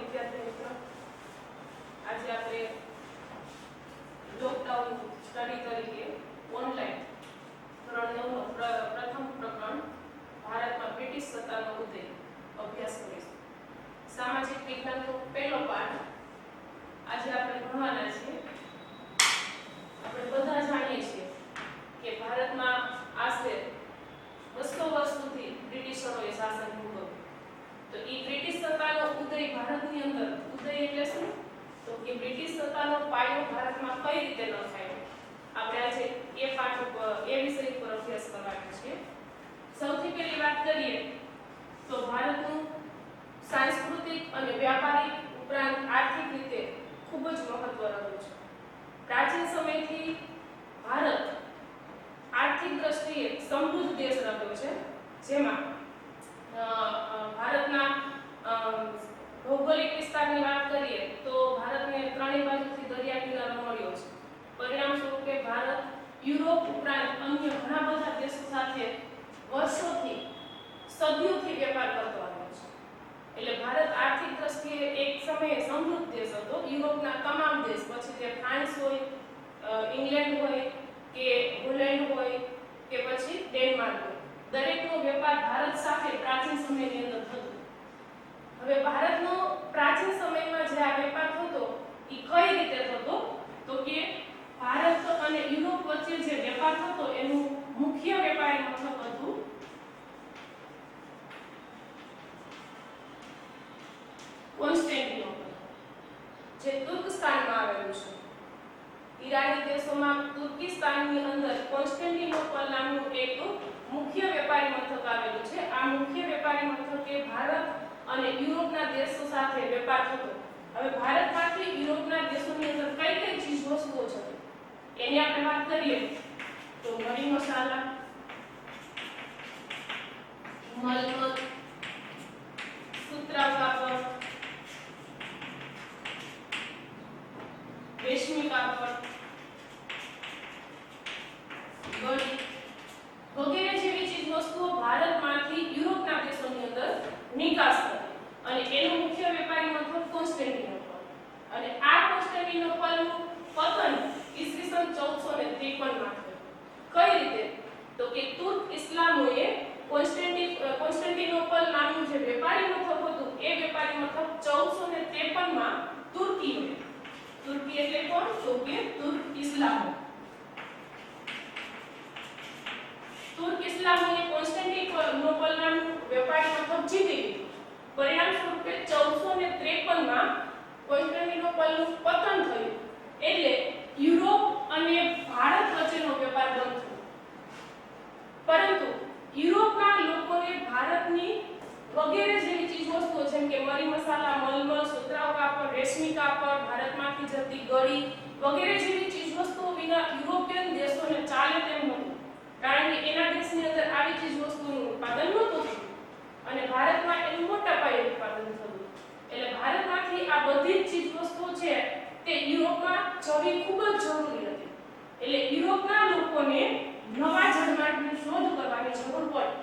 વિદ્યાર્થી મિત્રો, આજે આપણે લોકડાઉન સ્ટડી તરીકે ઓનલાઈન ધોરણ 9 નું પ્રથમ પ્રકરણ ભારતમાં બ્રિટિશ સત્તાનો ઉદય અભ્યાસ કરીશું. સામાજિક વિજ્ઞાનનો પહેલો પાઠ આજે આપણે ભણવાના છીએ. આપણે બધા જાણીએ છીએ કે ભારતમાં આશરે 200 વર્ષ સુધી બ્રિટિશરોએ શાસન ભોગવ્યું. તો એ બ્રિટિશ સત્તાનો ઉદય ભારતની અંદર, ઉદય એટલે શું? તો કે બ્રિટિશ સત્તાનો પાયો ભારતમાં કઈ રીતે ન થાય, આપણે આજે એ પાઠ ઉપર, એ વિષય ઉપર અભ્યાસ કરવાનો છે. સૌથી પહેલી વાત કરીએ તો ભારતનું સાંસ્કૃતિક અને વ્યાપારિક ઉપરાંત આર્થિક રીતે ખૂબ જ મહત્વ રહ્યું છે. પ્રાચીન સમયથી ભારત આર્થિક દ્રષ્ટિએ સમૃદ્ધ દેશ રહ્યો છે, જેમાં ભારતના ભૌગોલિક વિસ્તારની વાત કરીએ તો ભારતને ત્રણેય બાજુથી દરિયા કિનારો મળ્યો છે. પરિણામ સ્વરૂપે ભારત યુરોપ ઉપરાંત અન્ય ઘણા બધા દેશો સાથે વર્ષોથી, સદીઓથી વેપાર કરતો આવ્યો છે. એટલે ભારત આર્થિક દ્રષ્ટિએ એક સમયે સમૃદ્ધ દેશ હતો. યુરોપના તમામ દેશ, પછી તે ફ્રાન્સ હોય, ઇંગ્લેન્ડ હોય કે હોલેન્ડ હોય કે પછી ડેનમાર્ક હોય, દરેકનો વેપાર ભારત સાથે પ્રાચીન સમયની અંદર થતો. હવે ભારતનો પ્રાચીન સમયમાં જે આ વેપાર થતો એ કઈ રીતે થતો? તો કે ભારત અને યુરોપ વચ્ચે જે વેપાર થતો એનું મુખ્ય વેપારી મથક હતું કોન્સ્ટેન્ટિનોપલ, જે તુર્કસ્તાનમાં આવેલું છે. ઈરાની દેશોમાં તુર્કિસ્તાનની અંદર કોન્સ્ટેન્ટિનોપલ નામનું એક મુખ્ય વેપારી મથક આવેલું છે. આ મુખ્ય વેપારી મથકે ભારત અને યુરોપના દેશો સાથે વેપાર થતો. હવે ભારતમાંથી યુરોપના દેશોની અંદર કઈ કઈ ચીજ વસ્તુઓ છે એની આપણે વાત કરીએ તો મરી મસાલા, મલમલ, સુતરાઉ કાપડ, રેશમી કાપડ, ગળી વગેરે જેવી ચીજ વસ્તુઓ ભારતમાંથી યુરોપના દેશોની અંદર નિકાસ થતી અને એનું મુખ્ય વેપારી મથક કોન્સ્ટેન્ટિનોપલ. અને આ કોન્સ્ટેન્ટિનોપલનું પતન ઈસવીસન 1453 માં થયું. કઈ રીતે? તો કે તુર્ક ઇસ્લામોએ કોન્સ્ટેન્ટિનોપલ નામનું જે વેપારી મથક હતું એ વેપારી મથક 1453 માં તુર્કી એટલે કોણ? તો કે તુર્ક ઇસ્લામોએ કોન્સ્ટેન્ટિનોપલ નામનું વેપારી મથક જીતી લીધું. પરિણામ સ્વરૂપે 1453 માં કોન્સ્ટેન્ટિનોપલનું પતન થયું. એટલે યુરોપ અને ભારત વચ્ચેનો વેપાર બંધ થયો. પરંતુ યુરોપના લોકોને ભારતની વગેરે જેવી ચીજવસ્તુઓ જેમ કે મરી મસાલા, મલમલ, સુતરાઉ કાપડ, રેશમી કાપડ, ભારતમાંથી જતી ગળી વગેરે જેવી ચીજવસ્તુઓ વિના યુરોપિયન દેશોને ચાલે તેમ નહોતું. કારણ કે એના દેશની અંદર આવી ચીજવસ્તુઓનું ઉત્પાદન નહોતું અને ભારતમાં એનું મોટા પાયે ઉત્પાદન થતું. એટલે ભારતમાંથી આ બધી જ ચીજવસ્તુઓ છે તે યુરોપમાં જવી ખૂબ જ જરૂરી હતી. એટલે યુરોપના લોકોને નવા જળમાર્ગની શોધ કરવાની જરૂર પડી.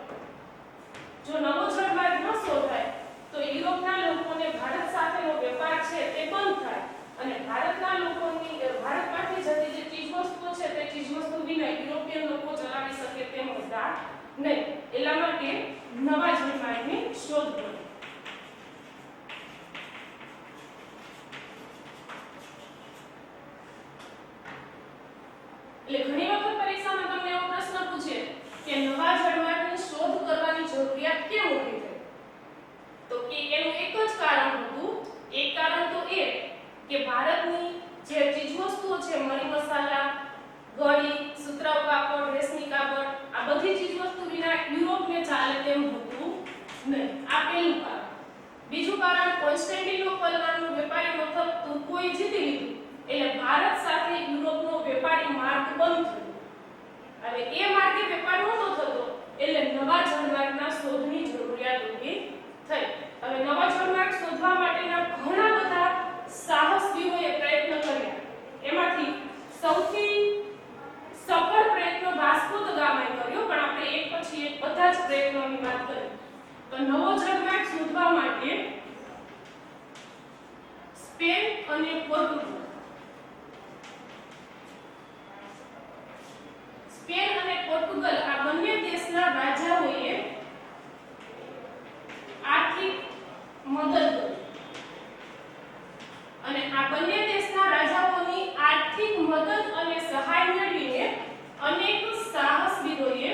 જો નવો જળમાર્ગ ન શોધાય તો યુરોપના લોકોને ભારત સાથેનો વેપાર છે તે બંધ થાય અને ભારતના લોકોની ભારતમાંથી જતી જે ચીજવસ્તુઓ છે તે ચીજવસ્તુ વિના યુરોપિયન લોકો ચલાવી શકે તેમ હતા નહીં. એટલા માટે નવા જળમાર્ગની શોધ કરી. એટલે ઘણી વખત પરીક્ષામાં તમને એવો પ્રશ્ન પૂછે કે નવા જળમાર્ગની શોધ કરવાની જરૂરિયાત કેમ ઊભી થઈ? તો કે એનું એક જ કારણ હતું. એક કારણ તો એ કે ભારતની જે ચીજવસ્તુઓ છે મરી મસાલા, ગળી, સુતરાઉ કાપડ, રેશમી કાપડ આ બધી ચીજવસ્તુ વિના યુરોપને ચાલે તેમ હતું નહીં. આ પહેલું કારણ. બીજું કારણ, કોન્સ્ટેન્ટિનોપલ નામનું વેપારી મથક તુર્કોએ જીતી લીધું એટલે ભારત સાથે યુરોપનો વેપારી માર્ગ બંધ થયો. હવે એ માર્ગે વેપાર નહોતો થતો એટલે નવા જળમાર્ગના શોધની જરૂરિયાત ઊભી થઈ. હવે નવા જળમાર્ગ શોધવા માટેના ઘણા બધા સાહસવીરોએ પ્રયત્ન કર્યા. એમાંથી સૌથી સફળ પ્રયત્ન વાસ્કો દ ગામાએ કર્યો, પણ આપણે એક પછી એક બધા જ પ્રયત્નોની વાત કરીએ તો નવો જળમાર્ગ શોધવા માટે અને પોર્ટુગલ. સ્પેન અને પોર્ટુગલ આ બંને દેશના રાજાઓએ આર્થિક મદદ કરી અને આ બંને દેશના રાજાઓની આર્થિક મદદ અને સહાય મેળવીને અનેક સાહસવીરોએ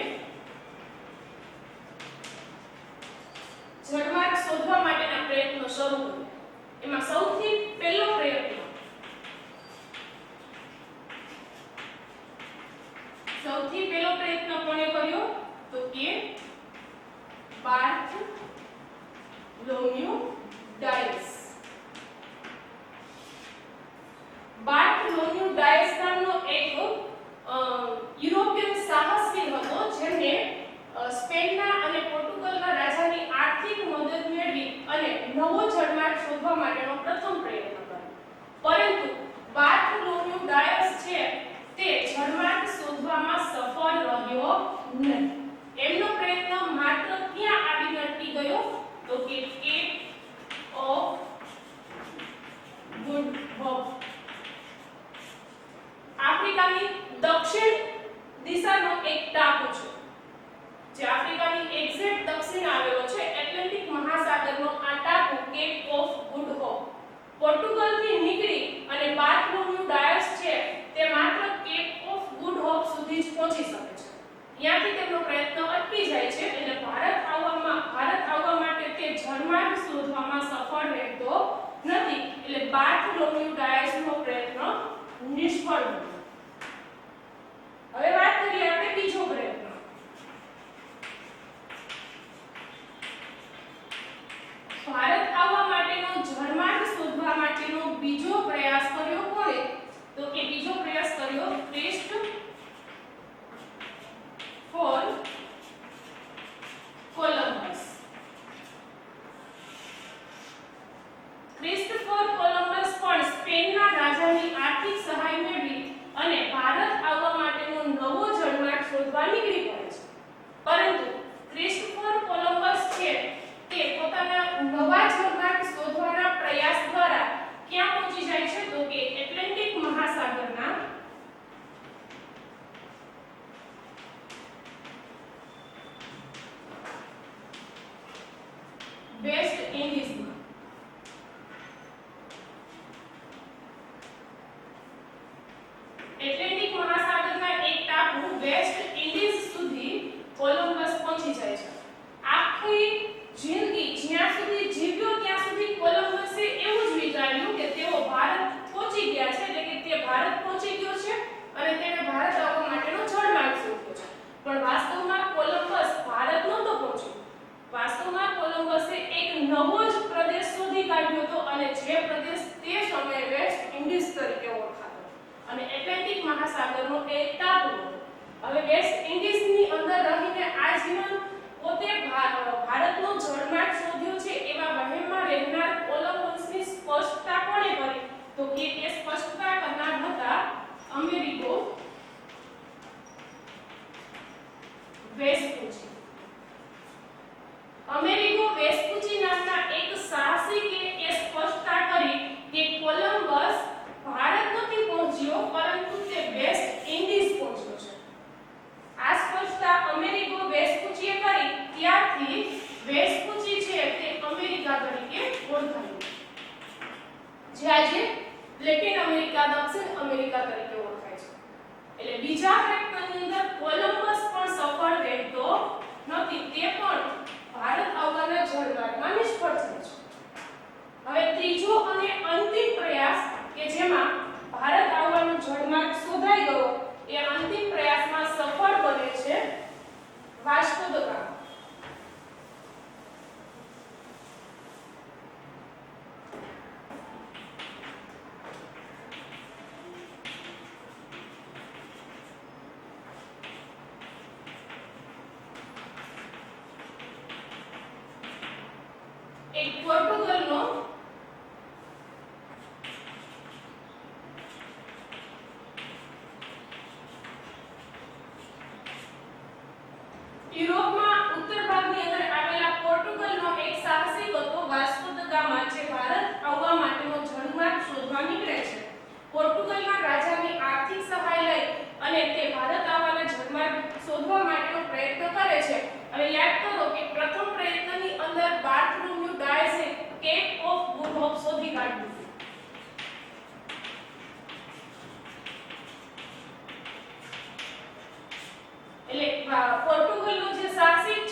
જળમાર્ગ શોધવા માટેના પ્રયત્નો શરૂ કર્યા. એમાં સૌથી પહેલો પ્રયત્ન કોણે કર્યો તો કે બાર્થોલોમ્યુ ડાયસ. બાર્થોલોમ્યુ ડાયસ નામનો એક યુરોપિયન સાહસવીર હતો જેમને સ્પેનના અને પોર્ટુગલના રાજાની આર્થિક મદદ મેળવી અને નવો જળમાર્ગ શોધવા માટેનો પ્રથમ પ્રયત્ન કર્યો. પરંતુ બાર્થોલોમ્યુ ડાયસ છે તે જળમાર્ગ શોધવામાં સફળ રહ્યો નહીં. એમનો પ્રયત્ન માત્ર ક્યાં આવીને અટકી ગયો તો કે કેપ ઓફ ગુડ હોપ. આફ્રિકાની દક્ષિણ દિશાનો એક ટાપુ છે જે આફ્રિકાની એક્ઝેક્ટ દક્ષિણે આવેલો છે. એટલાન્ટિક મહાસાગરનો આ ટાપુ કેપ ઓફ ગુડ હોપ પોર્ટુગલથી નીકળી અને બાર્થોલોમ્યુ ડાયસ છે તે માત્ર કેપ ઓફ ગુડ હોપ સુધી જ પહોંચી શકે છે. ત્યાંથી તેમનો પ્રયત્ન અટકી જાય છે અને ભારત આવવા માટે તે જળમાર્ગ શોધવામાં સફળ રહેતો નથી. એટલે બાર્થોલોમ્યુ ડાયસનો પ્રયત્ન નિષ્ફળ ગયો. હવે વાત કરીએ આપણે બીજો પ્રયત્ન. ભારત આવવા માટેનો જળમાર્ગ શોધવા માટેનો બીજો પ્રયાસ કર્યો કોણે તો કે બીજો પ્રયાસ કર્યો ક્રિસ્ટોફર કોલંબસ. ક્રિસ્ટોફર કોલંબસ પણ સ્પેનના રાજાની આર્થિક સહાય મેળવી અને ભારત આવવા માટેનો નવો જળમાર્ગ શોધવા નીકળી પડે છે. પરંતુ ક્રિસ્ટોફર કોલંબસ છે તે પોતાના નવા જળમાર્ગ શોધવાના પ્રયાસ દ્વારા ક્યાં પહોંચી જાય છે તો કે એટલાન્ટિક મહાસાગરના વેસ્ટ ઇન્ડિઝમાં. એટલાન્ટિક મહાસાગરના એક ટાપુ વેસ્ટ ઇન્ડિઝ સુધી કોલંબસ પહોંચી જાય છે. આખી જિંદગી જ્યાં સુધી જીવ્યો ત્યાં સુધી કોલંબસે એવું જ વિચાર્યું કે તેઓ ભારત પહોંચી ગયા છે, એટલે કે તે ભારત પહોંચી ગયો છે અને તેને ભારત આવવા માટેનો જળમાર્ગ શોધ્યો છે. પણ વાસ્તવમાં કોલંબસ ભારત નહોતો પહોંચ્યો. વાસ્તવમાં કોલંબસે એક નવો જ પ્રદેશ શોધી કાઢ્યો હતો અને જે પ્રદેશ તે સમયે વેસ્ટ ઇન્ડિઝ તરીકે ઓળખાતો અને એટલાન્ટિક મહાસાગરનો એક ટાપુ હતો. હવે વેસ્ટ ઇન્ડિઝની અંદર રહીને આજીવન પોતે ભારતનો જળમાર્ગ શોધ્યો છે એવા વહેમમાં રહેનાર કોલંબસની સ્પષ્ટતા કોણે કરી તો કે એ સ્પષ્ટતા કરનાર હતા અમેરિકો વેસ્પુચી. અમેરિકો વેસ્પુચી નામના એક સાહસિકે એ સ્પષ્ટતા કરી કે કોલંબસ ભારત નથી પહોંચ્યો પરંતુ તે વેસ્ટ ઇન્ડિઝ પહોંચ્યો છે. આ સ્પષ્ટતા અમેરિકો વેસ્પુચીએ કરી ત્યારથી વેસ્પુચી છે તે અમેરિકા તરીકે ઓળખાયું જે આજે લેટિન અમેરિકા દક્ષિણ અમેરિકા તરીકે ઓળખાય છે. એટલે બીજા પ્રયત્નની અંદર કોલંબસ પણ સફળ રહેતો નથી. તે પણ ભારત આવવાના જળમાર્ગમાં નિષ્ફળ થાય છે. હવે ત્રીજો અને અંતિમ પ્રયાસ કે જેમાં ભારત આવવાનો જળમાર્ગ શોધાઈ ગયો એ અંતિમ પ્રયાસમાં સફળ બને છે વાસ્કો દ ગામા. એક પોર્ટુગલનો યુરોપમાં ઉત્તર ભાગની અંદર આવેલા પોર્ટુગલનો એક સાહસિક હતો વાસ્કો દ ગામા જે ભારત આવવા માટેનો જળમાર્ગ શોધવાની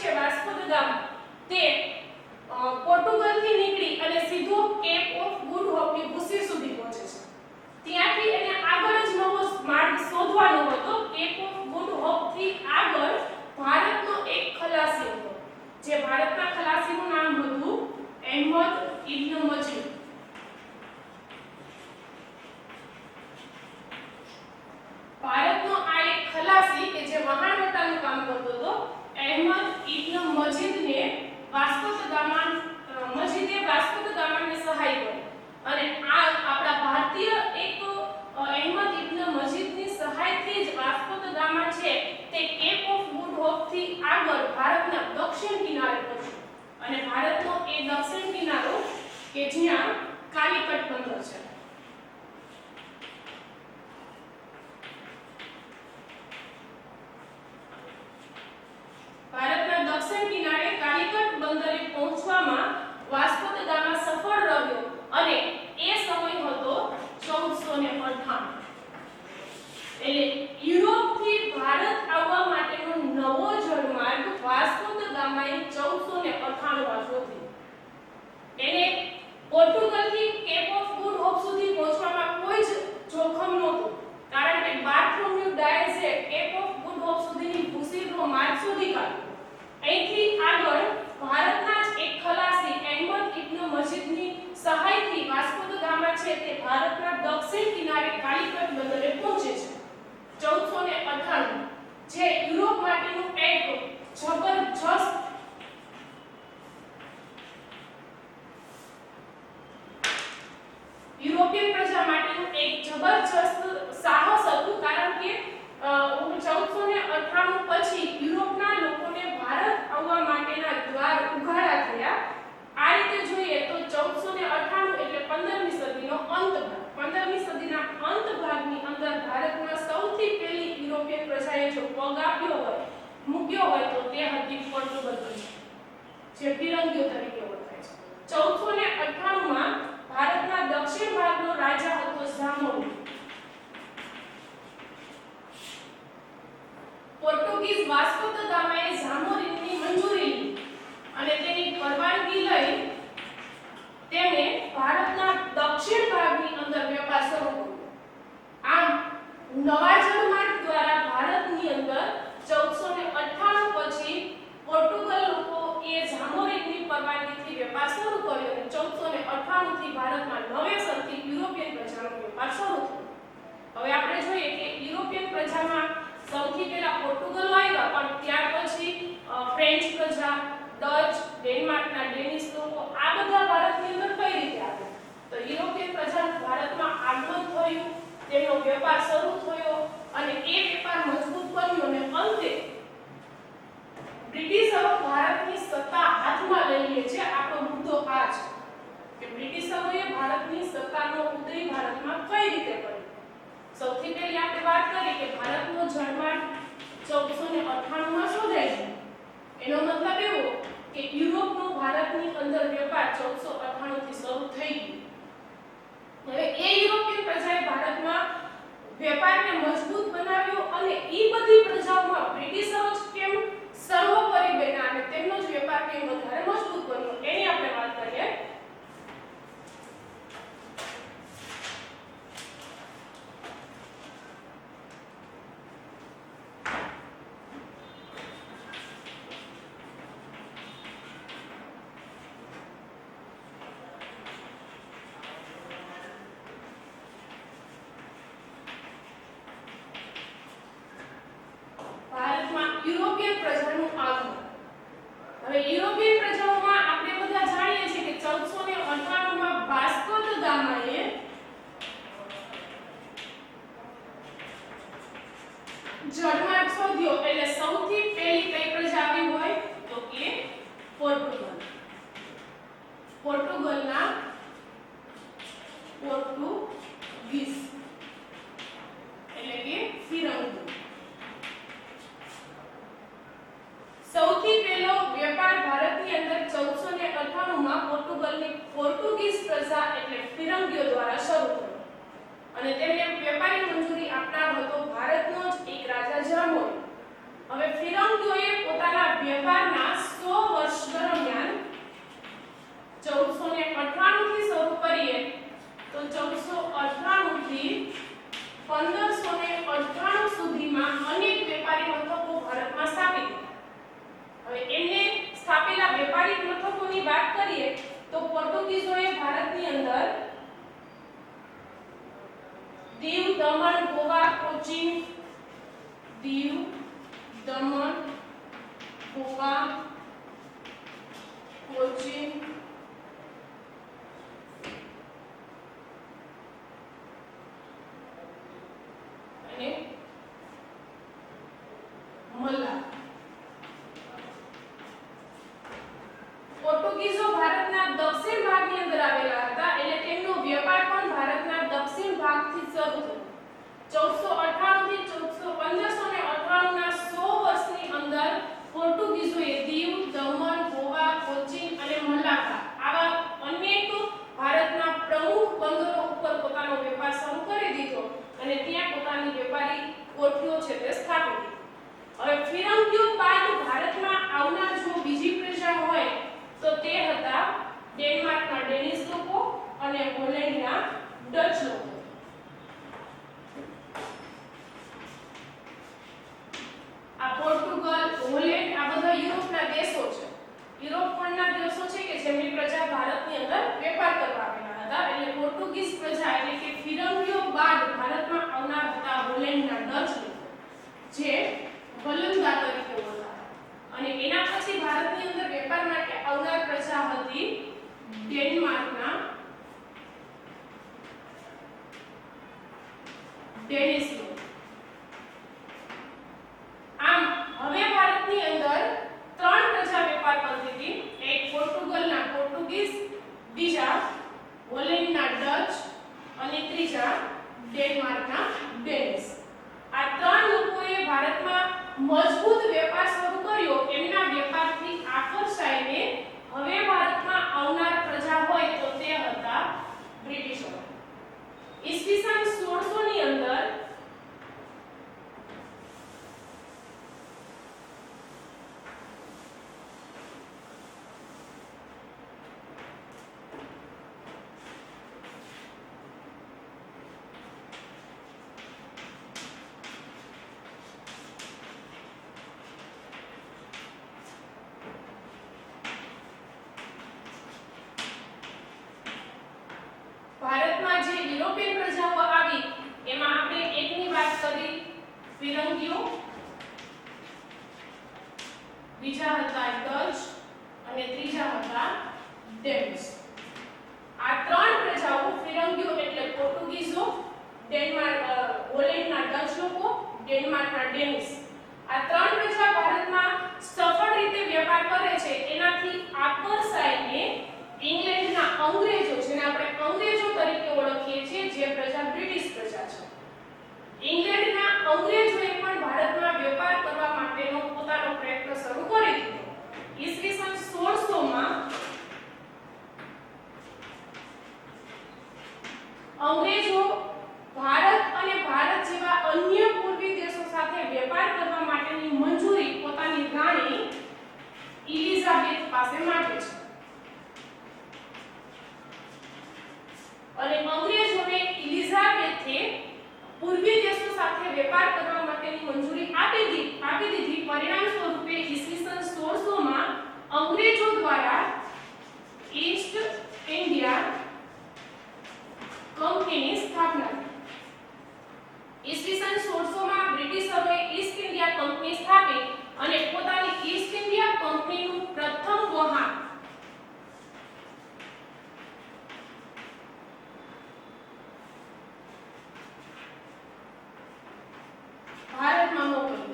છે વાસ્કો દ ગામા તે પોર્ટુગલથી નીકળી અને સીધો કેપ ઓફ ગુડ હોપની ભૂસી સુધી પહોંચે છે. ત્યાંથી એને આગળ જ નવો માર્ગ શોધવાનો હતો. કેપ ઓફ ગુડ હોપથી આગળ ભારતનો એક ખલાસી હતો, જે ભારતના ખલાસીનું નામ હતું અહેમદ ઇબ્ન મજીદ. ભારતનો આ એક ખલાસી કે જે વહાણવટાનું કામ કરતો હતો, અહેમદ ઇબ્ન મજીદને વાસ્કો દ ગામાને સહાય કરી અને આ આપણા ભારતીય એક અહેમદ ઇબ્ન મજીદની સહાયથી જ વાસ્કો દ ગામા છે તે કેપ ઓફ ગુડ હોપથી આગળ ભારતના દક્ષિણ કિનારે પહોંચ્યો. અને ભારતનો એ દક્ષિણ કિનારો કે જ્યાં કાલિકટ બંદર છે. ભારતના દક્ષિણ કિનારે કાલિકટ બંદરે પહોંચવામાં વાસ્કો દ ગામા સફળ રહ્યો અને એ સમય હતો 1498. એટલે યુરોપથી ભારત આવવા માટેનો નવો જળમાર્ગ વાસ્કો દ ગામાએ 1498 શોધ્યો. એને પોર્ટુગલથી કેપ ઓફ ગુડ હોપ સુધી પહોંચવામાં કોઈ જ જોખમ નહોતું, કારણ કે બાર્થોલોમ્યુ ડાયસે કેપ ઓફ ગુડ હોપ સુધીની ભૂસીનો માર્ગ શોધી કાઢ્યો. અહીંથી આગળ ભારતના જ એક ખલાસી અહેમદ ઇબ્ન મજીદની સહાયથી વાસ્કો દ ગામા છે તે ભારતના દક્ષિણ કિનારે કાલિકટ બંદરે પહોંચે છે 1498, જે યુરોપ માટેનું એક જબરજસ્ત યુરોપિયન પ્રજા માટેનું એક જબરજસ્ત સાહસ હતું, કારણ કે 1498 પછી યુરોપના લોકોને ભારત આવવા માટેના દ્વાર ઉઘાડા થયા. આ રીતે જોઈએ તો 1498 એટલે 15મી સદીનો અંત ભાગ. 15મી સદીના અંત ભાગની અંદર ભારતમાં સૌથી પહેલી યુરોપિયન પ્રજાએ જો પગ આપ્યો હોય, મૂક્યો હોય તો તે હતી પોર્ટુગલ પ્રજા, જે ફિરંગીઓ તરીકે ઓળખાય છે. 1498 માં ભારતના દક્ષિણ ભાગનો રાજા હતો ઝામોરિન. પોર્ટુગીઝ વાસ્કો દ ગામાએ ઝામોરિનની મંજૂરી લીધી અને તેની પરવાનગી લઈ તેમણે ભારતના દક્ષિણ ભાગની અંદર વેપાર શરૂ કર્યો. આમ નવા જળમાર્ગ દ્વારા ભારતની અંદર 1498 પછી પોર્ટુગલ લોકો એ ઝામોરિનની પરવાનગીથી વેપાર શરૂ કર્યો અને 1498 થી ભારતમાં નવેસરથી યુરોપિયન પ્રજાનો વેપાર શરૂ થયો. હવે આપણે જોઈએ કે યુરોપિયન પ્રજામાં સૌથી પહેલા પોર્ટુગલ આવ્યા, પણ ત્યાર પછી ફ્રેન્ચ પ્રજા, ડચ, ડેનમાર્કના ડેનિશ લોકો આ બધા ભારતની અંદર કઈ રીતે આવ્યા? તો યુરોપિયન પ્રજાનું ભારતમાં આગમન થયું, તેમનો વેપાર શરૂ થયો અને એ વેપાર મજબૂત બન્યો અને અંતે બ્રિટિશરો ભારતની સત્તા હાથમાં લઈ લે છે. આપણો મુદ્દો આ છે કે બ્રિટિશરોએ ભારતની સત્તાનો ઉદય ભારતમાં કઈ રીતે કર્યો. સૌથી પહેલી આપણે વાત કરીએ કે ભારતનો જળમાર્ગ 1498 માં શોધાય છે. એનો મતલબ એવો કે યુરોપનો ભારતની અંદર વેપાર 1498 થી શરૂ થઈ ગયો. હવે એ યુરોપિયન પ્રજાએ ભારતમાં વેપારને મજબૂત બનાવ્યો અને એ બધી પ્રજાઓમાં બ્રિટિશરો જ કેમ સર્વોપરી બન્યા અને તેમનો જ વેપાર કેમ વધારે મજબૂત બન્યો એની આપણે વાત કરીએ. યુરોપિયન પ્રજાનું આગમન. હવે યુરોપિયન પ્રજાઓમાં આપણે બધા જાણીએ છીએ કે 1498 માં વાસ્કો દ ગામાએ જળમાર્ગ શોધ્યો. એટલે સૌથી પહેલી કઈ પ્રજા આવી હોય તો કે પોર્ટુગલ. પોર્ટુગલના પોર્ટુગીઝ એટલે કે ફિરંગી. સૌથી પહેલો વેપાર ભારતની અંદર 1498 માં પોર્ટુગીઝ પ્રજા એટલે ફિરંગીઓ દ્વારા શરૂ થયો અને તેમને વેપારી મંજૂરી આપનાર હતો ભારતનો જ એક રાજા ઝામોરિન. હવે ફિરંગીઓએ પોતાના વેપારના 100 વર્ષ દરમિયાન 1498 થી શરૂ કરીએ તો 1498 થી 1598 સુધીમાં અનેક વેપારી મથકો ભારતમાં સ્થાપિત. હવે એમને સ્થાપેલા વેપારી મથકોની વાત કરીએ તો પોર્ટુગીઝોએ ભારતની અંદર દીવ, દમણ, ગોવા, કોચીન, દીવ, દમણ, ગોવા, કોચીન, અને મલ્લા. પોર્ટુગીઝો ભારતના દક્ષિણ ભાગની અંદર આવેલા હતા એટલે તેમનો વેપાર પણ ભારતના દક્ષિણ ભાગથી શરૂ થયો. 1498 થી 1598 ના 100 વર્ષની અંદર પોર્ટુગીઝોએ દીવ, દમણ, ગોવા, કોચીન અને મલાક્કા આવા અનેક ભારતના પ્રમુખ બંદરો ઉપર પોતાનો વેપાર શરૂ કરી દીધો અને ત્યાં પોતાની વેપારી કોઠીઓ છે તે સ્થાપી દીધી. હવે ફિરંગીઓ બાદ ભારતમાં આવનાર જો બીજી પ્રજા હોય તો તે હતા ડેનમાર્કના ડેનિશ લોકો અને હોલેન્ડના ડચ લોકો. આ પોર્ટુગલ, હોલેન્ડ આ બધા યુરોપના દેશો છે. યુરોપના દેશો છે કે જેમની પ્રજા ભારતની અંદર વેપાર કરવા આવેલા હતા. એટલે પોર્ટુગીઝ પ્રજા એટલે કે ફિરંગીઓ બાદ ભારતમાં આવનાર હતા હોલેન્ડના ડચ લોકો જે વલંદા તરીકે ઓળખાતા. અને એના પછી ભારતની અંદર વેપાર માટે આવનાર પ્રજા હતી ડેનમાર્કના ડેનિશ લોકો. આમ હવે ભારતની અંદર ત્રણ પ્રજા વેપાર કરતી હતી. એક પોર્ટુગલના પોર્ટુગીઝ, બીજા હોલેન્ડના ડચ અને ત્રીજા ડેનમાર્કના ડેનિશ. આ ત્રણ લોકોએ ભારતમાં મજબૂત વેપાર શરૂ કર્યો. એમના વેપારથી આકર્ષાઈને હવે ભારતમાં આવનાર પ્રજા હોય તો તે હતા બ્રિટિશો. ઈસવીસન 1600 ની અંદર ભારતમાં જે યુરોપિયન પ્રજાઓ આવી એમાં આપણે એકની વાત કરી ફિરંગીઓ, બીજા હતા ડચ અને ત્રીજા હતા ડેનિશ. આ ત્રણ પ્રજાઓ ફિરંગીઓ એટલે પોર્ટુગીઝો, ડેનમાર્ક હોલેન્ડના ડચ લોકો, ડેનમાર્કના ડેનિશ. આ ત્રણ પ્રજા ભારતમાં સફળ રીતે વેપાર કરે છે. એનાથી આકર્ષાઈને ઇંગ્લેન્ડના અંગ્રેજો, જેને આપણે અંગ્રેજો તરીકે ઓળખીએ છીએ, જે પ્રજા બ્રિટિશ પ્રજા છે, ઇંગ્લેન્ડના અંગ્રેજોએ પણ ભારતમાં વેપાર કરવા માટેનો પોતાનો પ્રયત્ન શરૂ કરી દીધો. ઈસવીસન 1600 માં અંગ્રેજો ભારત અને ભારત જેવા અન્ય પૂર્વી દેશો સાથે વેપાર કરવા માટેની મંજૂરી પોતાની રાણી એલિઝાબેથ પાસે માંગે છે. અને અંગ્રેજોને એલિઝાબેથે પૂર્વી દેશો સાથે વેપાર કરવા માટેની મંજૂરી આપી દીધી. પરિણામ સ્વરૂપે ઈસવીસન 1600 માં અંગ્રેજો દ્વારા ઈસ્ટ ઇન્ડિયા કંપનીની સ્થાપના થઈ. ઈસવીસન 1600 માં બ્રિટિશરોએ ઈસ્ટ ઇન્ડિયા કંપની સ્થાપી અને પોતાની ઈસ્ટ ઇન્ડિયા કંપનીનું પ્રથમ વહાણ ભારતમાં મોકલ્યું.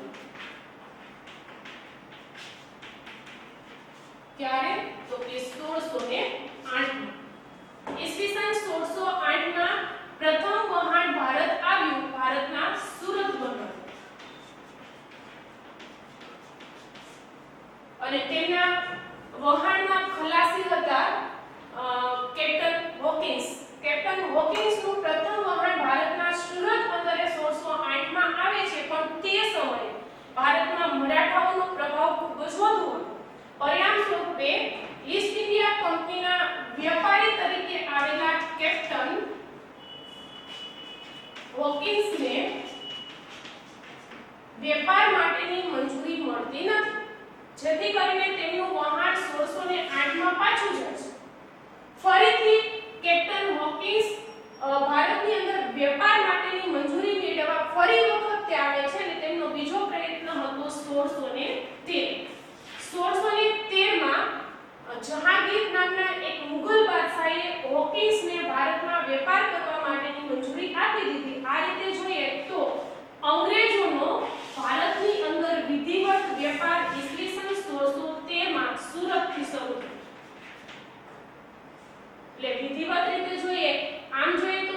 હોકિન્સને વેપાર માટેની મંજૂરી મળતી નથી, જેથી કરીને તેમનું વહાણ 1608 માં પાછું જાય છે. ફરીથી કેપ્ટન હોકિન્સ ભારતની અંદર વેપાર માટેની મંજૂરી મેળવવા ફરી વખત તે આવે છે અને તેમનો બીજો પ્રયત્ન હતો 1613. 1613 માં જહાંગીર નામના એક મુગલ બાદશાહે હોકિન્સને ભારતમાં વેપાર કરવા માટેની મંજૂરી આપી દીધી. આ રીતે જોઈએ તો અંગ્રેજોનો ભારતની અંદર વિધિવત વેપાર ઈસવીસન 1613 માં સુરતથી શરૂ થયો. એટલે વિધિવત રીતે જોઈએ, આમ જોઈએ તો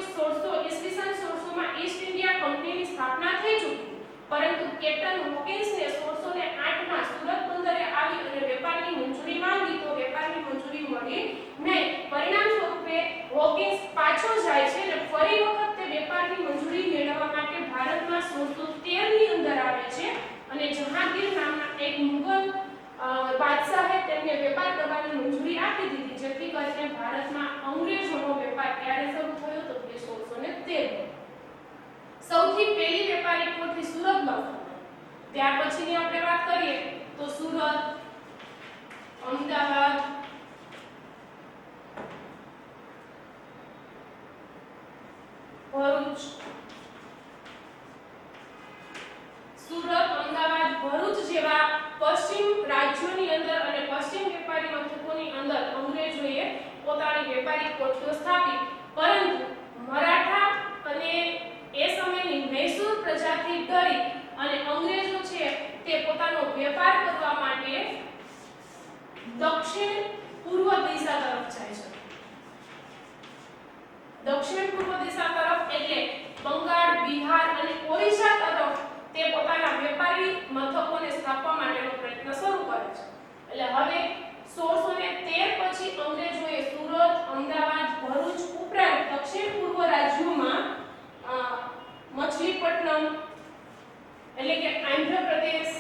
ઈસવીસન 1600 માં ઈસ્ટ ઇન્ડિયા કંપનીની સ્થાપના થઈ ચૂકી, પરંતુ કેપ્ટન હોકિન્સને 1608 માં સુરત બંદરે આવી અને વેપારની મંજૂરી માંગી તો વેપારની મંજૂરી મળી નહીં. પરિણામ સ્વરૂપે હોકિન્સ પાછો જાય છે અને ફરી વખત તે વેપારની મંજૂરી મેળવવા માટે ભારતમાં 1613 ની અંદર આવે છે અને જહાંગીર નામના એક મુગલ બાદશાહે તેમને વેપાર કરવાની મંજૂરી આપી દીધી, જેથી કરીને ભારતમાં અંગ્રેજોનો વેપાર ક્યારે શરૂ થયો તો તે 1613. સૌથી પહેલી વેપારી કોઠી સુરતમાં સ્થાપાઈ. ત્યાર પછીની આપણે વાત કરીએ તો સુરત, અમદાવાદ, ભરૂચ. સુરત, અમદાવાદ, ભરૂચ જેવા પશ્ચિમ રાજ્યોની અંદર અને પશ્ચિમ વેપારી મથકોની અંદર અંગ્રેજોએ પોતાની વેપારી કોઠીઓ સ્થાપી, પરંતુ મરાઠા અને એ સમયની મૈસૂર પ્રજાથી ડરી અને અંગ્રેજો છે તે પોતાનો વેપાર કરવા માટે દક્ષિણ પૂર્વ દિશા તરફ જાય છે. દક્ષિણ પૂર્વ દિશા તરફ એટલે બંગાળ, બિહાર અને ઓરિસ્સા તરફ તે પોતાના વેપારી મથકોને સ્થાપવા માટેનો પ્રયત્ન શરૂ કરે છે. એટલે હવે 1613 પછી અંગ્રેજોએ સુરત, અમદાવાદ, ભરૂચ ઉપરાંત દક્ષિણ પૂર્વ રાજ્યોમાં મછલીપટ્ટનમ એટલે કે આંધ્રપ્રદેશ,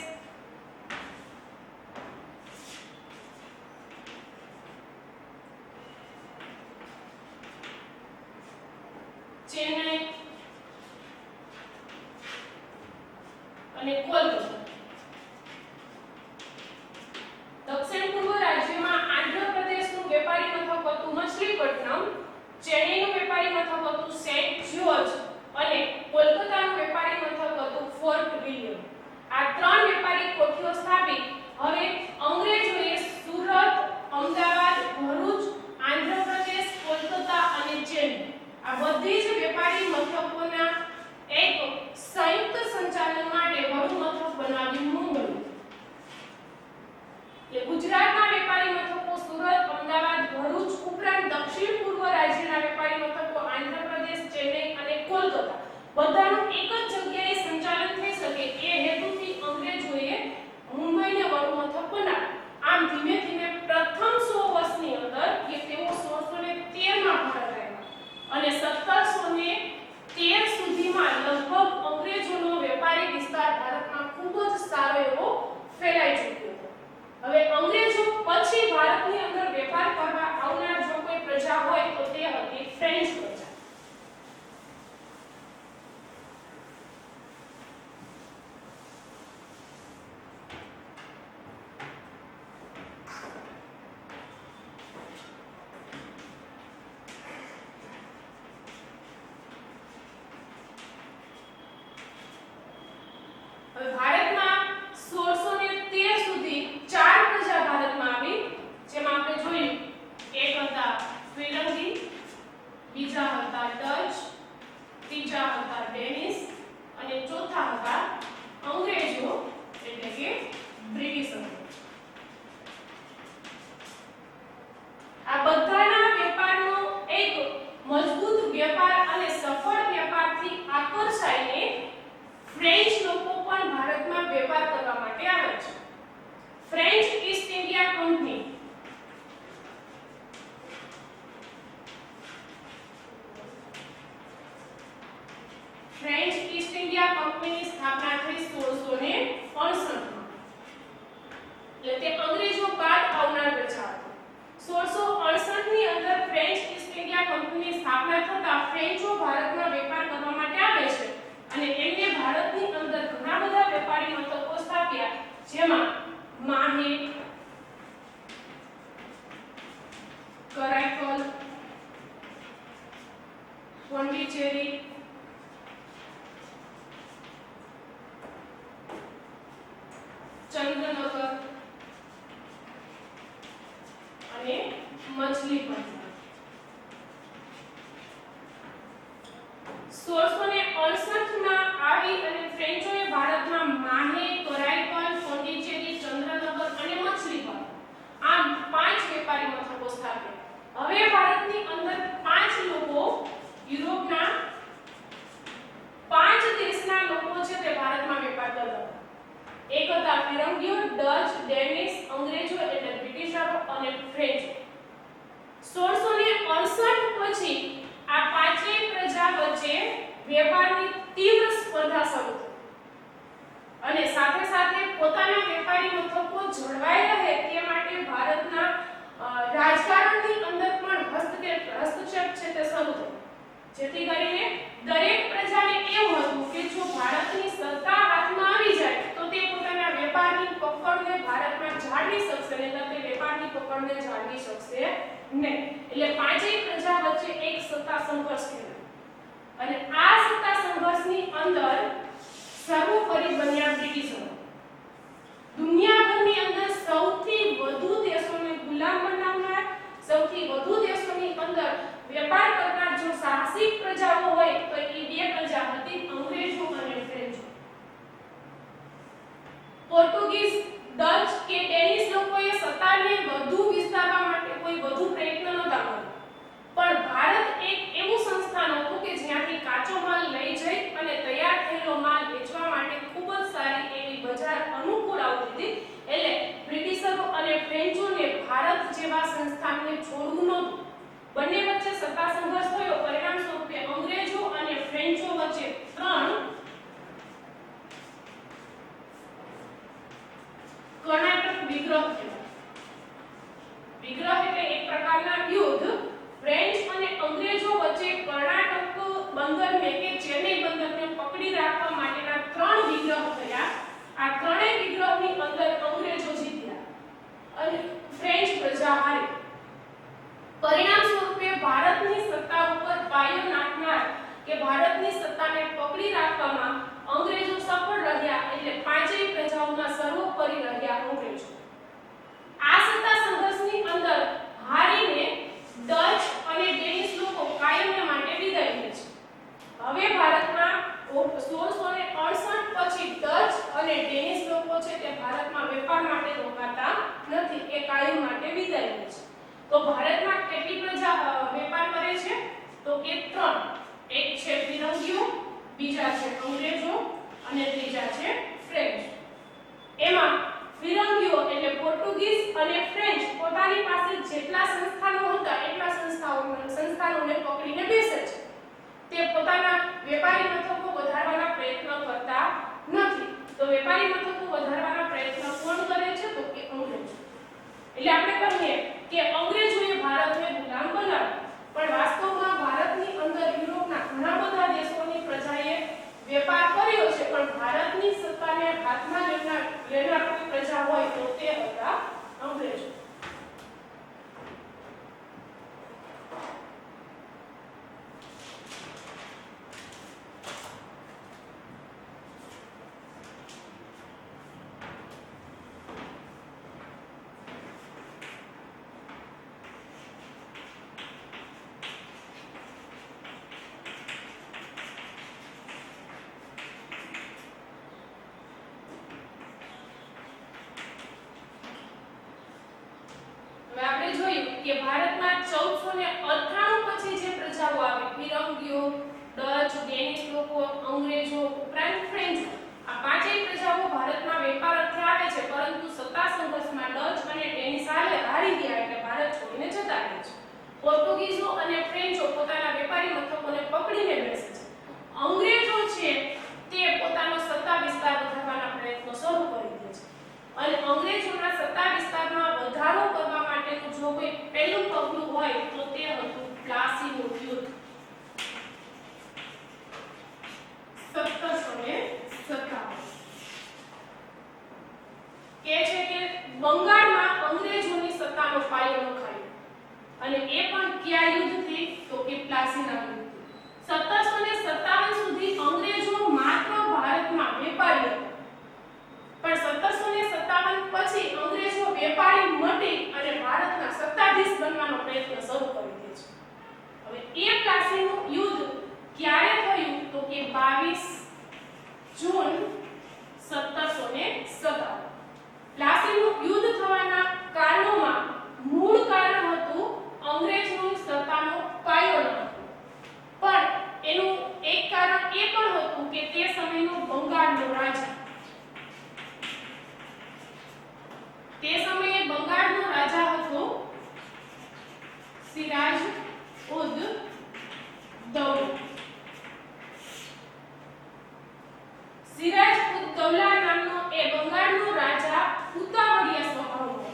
ચેન્નઈ અને કોલકાતા. દક્ષિણ પૂર્વ રાજ્યમાં આંધ્રપ્રદેશનું વેપારી મથક હતું મછલીપટ્ટનમ, ચેન્નઈનું વેપારી મથક હતું સેન્ટ જ્યોર્જ અને કોલકાતાનું વેપારી મથક હતું ફોર્ટ વિલિયમ. આ ત્રણ વેપારી કોઠીઓ સ્થાપી હવે અંગ્રેજોએ સુરત, અમદાવાદ, ભરૂચ, આંધ્રપ્રદેશ, કોલકાતા અને ચેન્નઈ આ બધી જ વેપારી મથકોના એક સંયુક્ત સંચાલન માટે વડુ મથક બનાવ્યું મુંબઈ. એટલે ગુજરાતના વેપારી મથકો સુરત, અમદાવાદ, ભરૂચ ઉપરાંત દક્ષિણ પૂર્વ રાજ્યના વેપારી મથકો આંધ્રપ્રદેશ, ચેન્નઈ અને કોલકાતા બધાનું એક જ જગ્યાએ સંચાલન થઈ શકે એ હેતુથી અંગ્રેજોએ મુંબઈને વડુ મથક બનાવ્યું. આમ ધીમે ધીમે પ્રથમ 100 વર્ષની અંદર કે તેઓ 1613 માં ભારત આવ્યા અને 1713 સુધીમાં લગભગ અંગ્રેજોનો વેપારી વિસ્તાર ભારતમાં ખૂબ જ સારો એવો ફેલાઈ ચૂક્યો હતો. હવે અંગ્રેજો પછી ભારતની અંદર વેપાર કરવા આવનાર જો કોઈ પ્રજા હોય તો તે હતી ફ્રેન્ચ પ્રજા. ભારતમાં 1613 સુધી ચાર પ્રજા ભારતમાં આવી, જેમાં આપણે જોયું એક હતા ફિરંગી, બીજા હતા ડચ, ત્રીજા હતા ડેનિશ અને ચોથા હતા અંગ્રેજો એટલે કે બ્રિટિશરો. આ બધાના વેપારનો એક મજબૂત વેપાર અને સફળ વેપારથી આકર્ષાઈને ફ્રેન્ચ લોકો પણ ભારતમાં વેપાર કરવા માટે આવે છે. French East India company French East India કંપનીની સ્થાપના થઈ 1668 માં. એટલે તે અંગ્રેજો બાદ આવનાર પ્રજા હતી. 1668 ની અંદર ફ્રેન્ચ ઈસ્ટ ઇન્ડિયા કંપનીની સ્થાપના થતા ફ્રેન્ચો ભારતમાં વેપાર કરવા માટે આવે છે પોંડિચેરી, ચંદ્રનગર અને મછલીપટ્ટનમ. 1668 માં આવી અને ફ્રેન્ચોએ ભારતમાં માહે, કરાઈકલ, પોંડિચેરી, ચંદ્રનગર અને મછલીપટ્ટનમ આમ 5 વેપારી મથકો સ્થાપ્યા. હવે ભારતની અંદર 5 લોકો યુરોપના 5 દેશના લોકો છે તે ભારતમાં વેપાર કરતા હતા. એક હતા ફિરંગીઓ, ડચ, ડેનિશ, અંગ્રેજો એટલે બ્રિટિશરો અને ફ્રેન્ચ. 1668 પછી આ પાંચેય પ્રજા વચ્ચે વેપારની તીવ્ર સ્પર્ધા શરૂ થઈ અને સાથે સાથે પોતાના વેપારી મથકો જળવાઈ રહે તે માટે ભારતના રાજકારણની અંદર પણ હસ્તક્ષેપ છે તે શરૂ થયો. જેથી કરીને દરેક પ્રજાને એવું હતું કે જો ભારતની સત્તા હાથમાં આવી જાય તો તે પોતાના વેપારની પકડને ભારતમાં જાળવી શકશે નહીં, તે વેપારની પકડને જાળવી શકશે નહીં. એટલે પાંચેય પ્રજા વચ્ચે એક સત્તા સંઘર્ષ થયો અને આ સત્તા સંઘર્ષની અંદર સર્વોપરી બન્યા બ્રિટિશરો. દુનિયાભરની અંદર સૌથી વધુ દેશોને ગુલામ બનાવનાર, સૌથી વધુ દેશોની અંદર વેપાર કરનાર જો સાહસિક પ્રજાઓ હોય તો એ બે પ્રજા હતી, અંગ્રેજો અને ફ્રેન્ચો. પોર્ટુગીઝ, ડચ કે ડેનિશ લોકોએ સત્તાને વધુ વિસ્તારવા માટે કોઈ વધુ પ્રયત્ન નહોતા કર્યા. પણ ભારત એક એવું સંસ્થાન હતું કે જ્યાંથી કાચો માલ લઈ જઈ અને તૈયાર થયેલો માલ વેચવા માટે ખૂબ જ સારી એવી બજાર અનુકૂળ આવતી હતી. એટલે બ્રિટિશરો અને ફ્રેન્ચોને ભારત જેવા સંસ્થાનને છોડવું નહોતું. બંને વચ્ચે સત્તા સંઘર્ષ થયો. પરિણામ સ્વરૂપે અંગ્રેજો અને ફ્રેન્ચો વચ્ચે 3 કર્ણાટક વિગ્રહ થયો. વિગ્રહ એટલે એક પ્રકારના યુદ્ધ. ફ્રેન્ચ અને અંગ્રેજો વચ્ચે કર્ણાટક બંદરને કે ચેન્નઈ બંદરને પકડી રાખવા માટેના 3 વિગ્રહ થયા. આ ત્રણેય વિગ્રહની અંદર અંગ્રેજો જીત્યા અને ફ્રેન્ચ પ્રજા હારી. પરિણામ સ્વરૂપે ભારતની સત્તા ઉપર પાયો નાખનાર કે ભારતની સત્તાને પકડી રાખવામાં અંગ્રેજો સફળ રહ્યા. એટલે પાંચેય પ્રજાઓના સર્વોપરી રહ્યા અંગ્રેજો. આ સત્તા સંઘર્ષની અંદર હારીને ડચ અને ડેનિશ લોકો કાયમને માટે વિદાય લે છે. હવે ભારતમાં 1668 પછી ડચ અને ડેનિશ લોકો છે તે ભારતમાં વેપાર માટે રોકાતા નથી, એ કાયમ માટે વિદાય લે છે. તો ભારતમાં કેટલી પ્રજા વેપાર કરે છે? તો કે 3. એક છે ફિરંગીઓ, બીજા છે અંગ્રેજો અને ત્રીજા છે ફ્રેન્ચ. એમાં ફિરંગીઓ એટલે પોર્ટુગીઝ અને ફ્રેન્ચ પોતાની પાસે જેટલા સંસ્થાનો હતા એટલા સંસ્થાનોને પકડીને બેસે છે. તે પોતાના વેપારી મથકો વધારવાના પ્રયત્ન કરતા નથી. તો વેપારી મથકો વધારવાના પ્રયત્ન કોણ કરે છે? તો કે અંગ્રેજો. એટલે આપણે કહીએ કે અંગ્રેજોએ ભારતને ગુલામ બનાવ્યું, પણ વાસ્તવમાં ભારતની અંદર યુરોપના ઘણા બધા દેશોની પ્રજાએ વેપાર કર્યો છે, પણ ભારતની સત્તાને હાથમાં લેનાર કોઈ પ્રજા હોય તો તે હતા અંગ્રેજો. કે ભારતમાં 1498 પછી જે પ્રજાઓ આવી, ફિરંગીઓ, ડચ, ડેનિશ લોકો, અંગ્રેજો ઉપરાંત ફ્રેન્ચ, આ પાંચેય પ્રજાઓ ભારતમાં વેપાર અર્થે આવે છે, પરંતુ સત્તા સંઘર્ષમાં ડચ અને ડેનિશ હારી ગયા એટલે ભારત છોડીને જતા રહે છે. પોર્ટુગીઝો અને ફ્રેન્ચો પોતાના વેપારી મથકોને પકડીને બેસે છે. અંગ્રેજો છે તે પોતાનો સત્તા વિસ્તાર વધારવાના પ્રયત્નો શરૂ કરી દે છે અને અંગ્રેજોના સત્તા વિસ્તારમાં વધારો કરવા માટેનું જો કોઈ પહેલું પગલું હોય તો તે હતું પ્લાસીનું યુદ્ધ 1757. કે છે કે બંગાળમાં અંગ્રેજોની સત્તાનો પાયો નખાયો અને એ પણ કયા યુદ્ધથી? તો કે પ્લાસીના યુદ્ધથી. ગણવાનો પ્રયત્ન શરૂ કરી દે છે. હવે એ પ્લાસીનું યુદ્ધ ક્યારે થયું તો કે 22 જૂન 1757. પ્લાસીનું યુદ્ધ થવાના કારણોમાં મૂળ કારણ હતું અંગ્રેજોની સત્તાનો પાયો ન હતો, પણ એનું એક કારણ એ પણ હતું કે તે સમયનો બંગાળનો રાજા હતો સિરાજ ઉદ દૌલા. સિરાજ ઉદ દૌલા નામનો એ બંગાળનો રાજા ઉતાવળિયા સ્વભાવનો હતો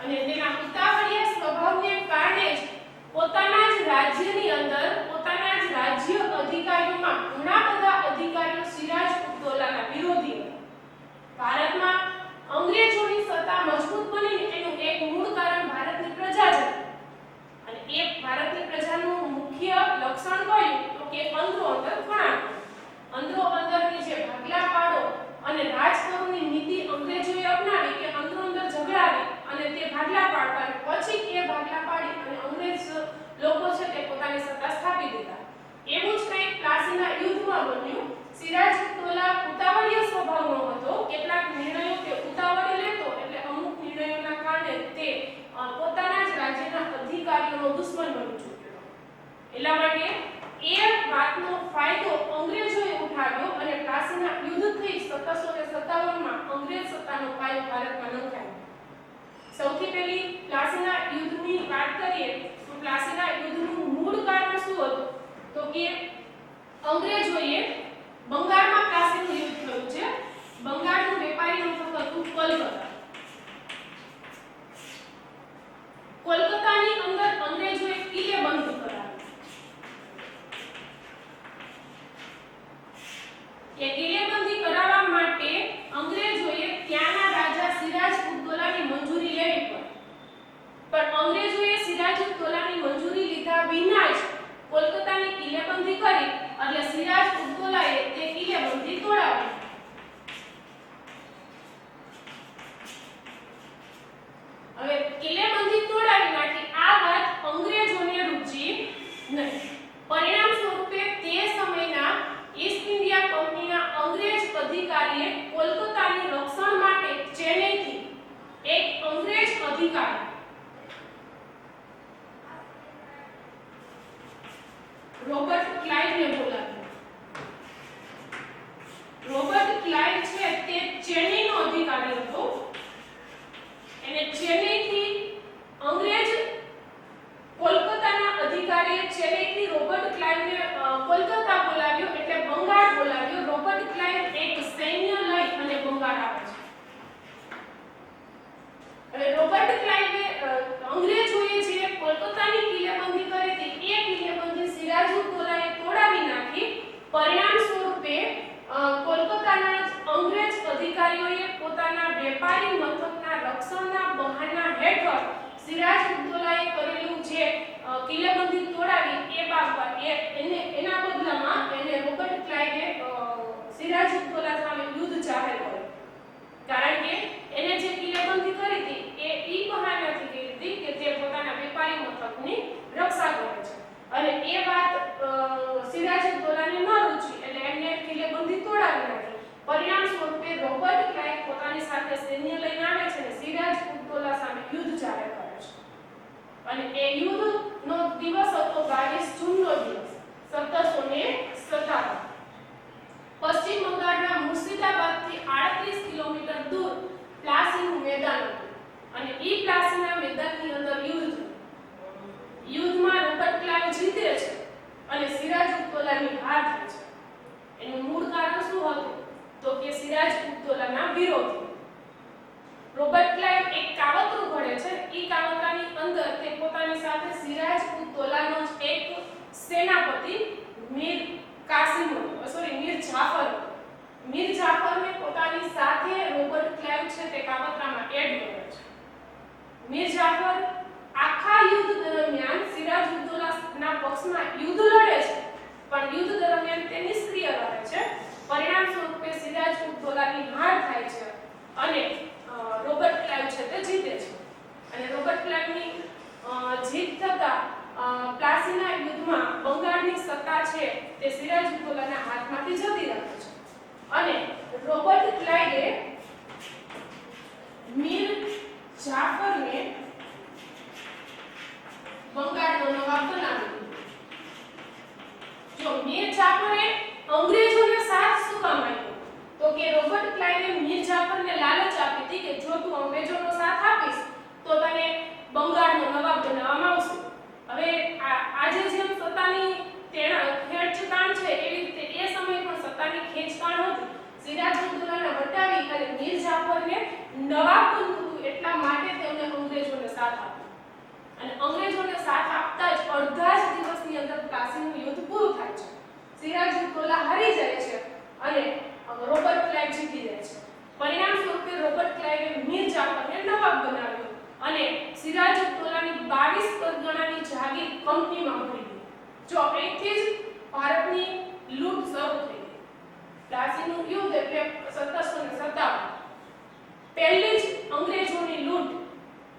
અને તેના ઉતાવળિયા સ્વભાવને કારણે જ પોતાના જ રાજ્યની અંદર પોતાના જ રાજ્ય અધિકારીઓમાં ઘણા બધા અધિકારીઓ સિરાજ ઉદ દૌલાના વિરોધી હતા. ભારતમાં અંગ્રેજોની સત્તા મજબૂત બની એનું એક મૂળ કારણ ભારતની પ્રજા જ હતી અને એ ભારતની પ્રજાનું મુખ્ય લક્ષણ કયું તો કે અંદરો અંદર ઘણા અંદરો અંદરની જે ભાગલા પાડો અને રાજકારણની નીતિ અંગ્રેજોએ અપનાવી કે અંદરો અંદર ઝઘડાવી અને તે ભાગલા પાડતા પછી એ ભાગલા પાડી અને અંગ્રેજ લોકો છે તે પોતાની સત્તા સ્થાપી દીધા. એવું જ કંઈક પ્લાસીના યુદ્ધમાં બન્યું. સિરાજ ઉદ દૌલા ઉતાવળિયા સ્વભાવનો હતો. કેટલાક નિર્ણયો તે ઉતાવળે લેતો એટલે અમુક નિર્ણયોના કારણે તે પોતાના જ રાજ્યના અધિકારીઓનો દુશ્મન બની ચૂક્યો. એટલા માટે એ વાતનો ફાયદો અંગ્રેજોએ ઉઠાવ્યો અને પ્લાસીના યુદ્ધ થઈ 1757માં અંગ્રેજ સત્તાનો પાયો ભારતમાં નંખાયો. સૌથી પહેલી પ્લાસીના યુદ્ધની વાત કરીએ તો પ્લાસીના યુદ્ધનું મૂળ કારણ શું હતું તો કે અંગ્રેજોએ બંગાળમાં પ્લાસીનું યુદ્ધ થયું છે. બંગાળનું વેપારી મથક હતું કોલકાતા. કોલકાતાની અંદર અંગ્રેજોએ કિલ્લેબંધી કરાવી. એ કિલ્લેબંધી કરાવવા માટે અંગ્રેજોએ ત્યાંના રાજા સિરાજ ઉદ દૌલાની મંજૂરી લેવી પડી. પણ અંગ્રેજોએ સિરાજ ઉદ દૌલાની મંજૂરી લીધા વિના જ કોલકાતાની કિલ્લેબંધી કરી એટલે સિરાજ ઉદ દૌલાએ તે કિલ્લેબંધી તોડાવી. હવે કિલ્લેબંધી તોડાવી નાખી. આ વાત અંગ્રેજોને રૂચી નહીં. પરિણામ સ્વરૂપે તે સમયના ઈસ્ટ ઇન્ડિયા કંપનીના અંગ્રેજ અધિકારીએ કોલકાતાની રક્ષણ માટે ચેન્નઈથી એક અંગ્રેજ અધિકારી રોબર્ટ ક્લાઇવને બોલાવ્યો. રોબર્ટ ક્લાઇવ છે તે ચેન્નઈનો અધિકારી હતો. એને ચેન્નઈથી અંગ્રેજ કોલકાતાના અધિકારીએ ચેન્નઈથી રોબર્ટ ક્લાઇવને કોલકાતા બોલાવ્યો એટલે બંગાળ બોલાવ્યો. રોબર્ટ ક્લાઇવ એક સૈન્ય લઈ અને બંગાળ આવે છે. હવે રોબર્ટ ક્લાઇવે અંગ્રેજોએ જે કોલકાતાની કિલ્લેબંધી કરી હતી એ કિલ્લેબંધી સિરાજ ઉદ દૌલાએ તોડાવી નાખી. પરિણામ સ્વરૂપે કોલકાતાના અંગ્રેજ અધિકારીઓએ પોતાના વેપારી મથકના રક્ષણના બહાના હેઠળ સિરાજ ઉદ દૌલાએ કરેલું જે કિલ્લેબંધી તોડાવી એ બાબત એના બદલામાં એને રોબર્ટ ક્લાઇવે સિરાજ ઉદ દૌલા સામે યુદ્ધ જાહેર કર્યું. કારણ કે એને જે કિલ્લેબંધી કરી હતી એ ઈ બહાનાથી કરી હતી કે તે પોતાના વેપારી મથકની રક્ષા કરે છે અને એ વાત સિરાજ ઉદ દૌલાને ન રૂચી એટલે એમને કિલ્લેબંધી તોડાવી નાખી. પરિણામ સ્વરૂપે રોબર્ટ ક્લાઇવ પોતાની સાથે સૈન્ય લઈને આવે છે અને સિરાજ ઉદ દૌલા સામે યુદ્ધ જાહેર કરે છે અને એ યુદ્ધનો દિવસ હતો 22 જૂનનો દિવસ 1757. પશ્ચિમ બંગાળના મુર્શિદાબાદથી 38 કિલોમીટર દૂર પ્લાસીનું મેદાન હતું અને ઈ પ્લાસીના મેદાનની અંદર યુદ્ધ થયું. યુદ્ધમાં રોબર્ટ ક્લાઇવ જીતે છે અને સિરાજ ઉદ દૌલાની હાર થાય છે. એનું મૂળ કારણ શું હતું તો કે સિરાજ ઉદ દૌલાના વિરોધી. રોબર્ટ ક્લાઇવ એક કાવતરું ઘડે છે. ઈ કાવતરાની અંદર તે પોતાની સાથે સિરાજ ઉદ દૌલાનો જ એક સેનાપતિ મીર જાફર. મીર જાફરને પોતાની સાથે રોબર્ટ ક્લાઇવ છે તે કાવતરામાં એડ કરે છે. મીર જાફર આખા યુદ્ધ દરમિયાન સિરાજ ઉદ દૌલાના પક્ષમાં યુદ્ધ લડે છે પણ યુદ્ધ દરમિયાન તે નિષ્ક્રિય રહે છે. પરિણામ સ્વરૂપે સિરાજ ઉદ દૌલાની હાર થાય છે અને છે તે જીતે છે અને રોબર્ટ ક્લાઇવની જીત થતા પ્લાસીના યુદ્ધમાં બંગાળની સત્તા છે તે સિરાજુદ્દૌલાના હાથમાંથી જતી રહે છે અને રોબર્ટ ક્લાઇવે મીર જાફરને બંગાળનો નવાબ બનાવ્યો। જો મીર જાફરે અંગ્રેજોને સાથ શું કામ આપ્યો તો કે રોબર્ટ ક્લાઇવે મીર જાફરને લાલચ આપી હતી કે જો તું અંગ્રેજોનો સાથ આપીશ તો તને બંગાળનો નવાબ બનાવવામાં આવશે। હવે આજે જેમ સત્તાની ખેંચતાણ છે એવી રીતે એ સમયે પણ સત્તાની ખેંચતાણ હતી। સિરાજુદ્દૌલાને હટાવી અને મીર જાફરને નવાબ બનવું એટલા માટે તેમણે અંગ્રેજોને સાથ આપ્યો અને અંગ્રેજોને સાથ આપતા જ અડધા જ દિવસની અંદર પ્લાસીનું યુદ્ધ પૂરું થાય છે। સિરાજુદ્દૌલા હારી જાય છે અને રોબર્ટ ક્લાઇવ જીતી જાય છે। પરિણામ સ્વરૂપે રોબર્ટ ક્લાઇવે મીર જાફરને નવાબ બનાવ્યો અને સિરાજુદ્દૌલાની 22 પરગણાની જાગીર કંપનીમાં મળી ગઈ। જો અહીંથી જ ભારતની લૂંટ શરૂ થઈ ગઈ। પ્લાસીનું યુદ્ધ એટલે 1757 પહેલી જ અંગ્રેજોની લૂંટ।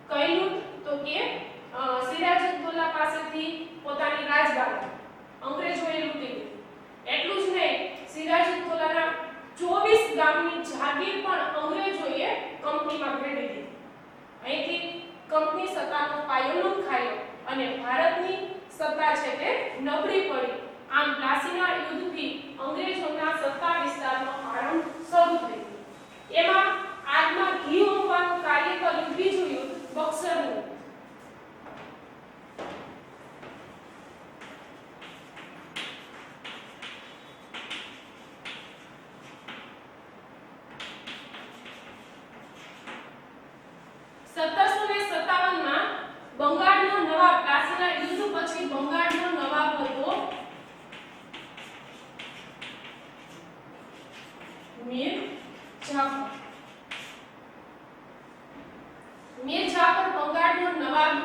કઈ લૂંટ તો કે સિરાજુદ્દૌલા પાસેથી પોતાની રાજગાદી અંગ્રેજોએ લૂંટી લીધી। એટલું જ નહીં, સિરાજુદ્દૌલાના 24 ગામની જાગીર પણ અંગ્રેજોએ કંપનીમાં ભેળી દીધી। અહીંથી કંપની સત્તાનો પાયો નંખાયો અને ભારતની સત્તા છે તે નબળી પડી। આમ પ્લાસીના યુદ્ધથી અંગ્રેજોના સત્તા વિસ્તારનો આરંભ શરૂ થઈ ગયો। એમાં આગમાં ઘી હોવાનું કાર્ય કર્યું બીજું યુદ્ધ બક્સરનું। બંગાળનો નવાબ પ્લાસીના યુદ્ધ પછી બંગાળનો નવાબ હતો મીર જાફર। મીર જાફર બંગાળનો નવાબ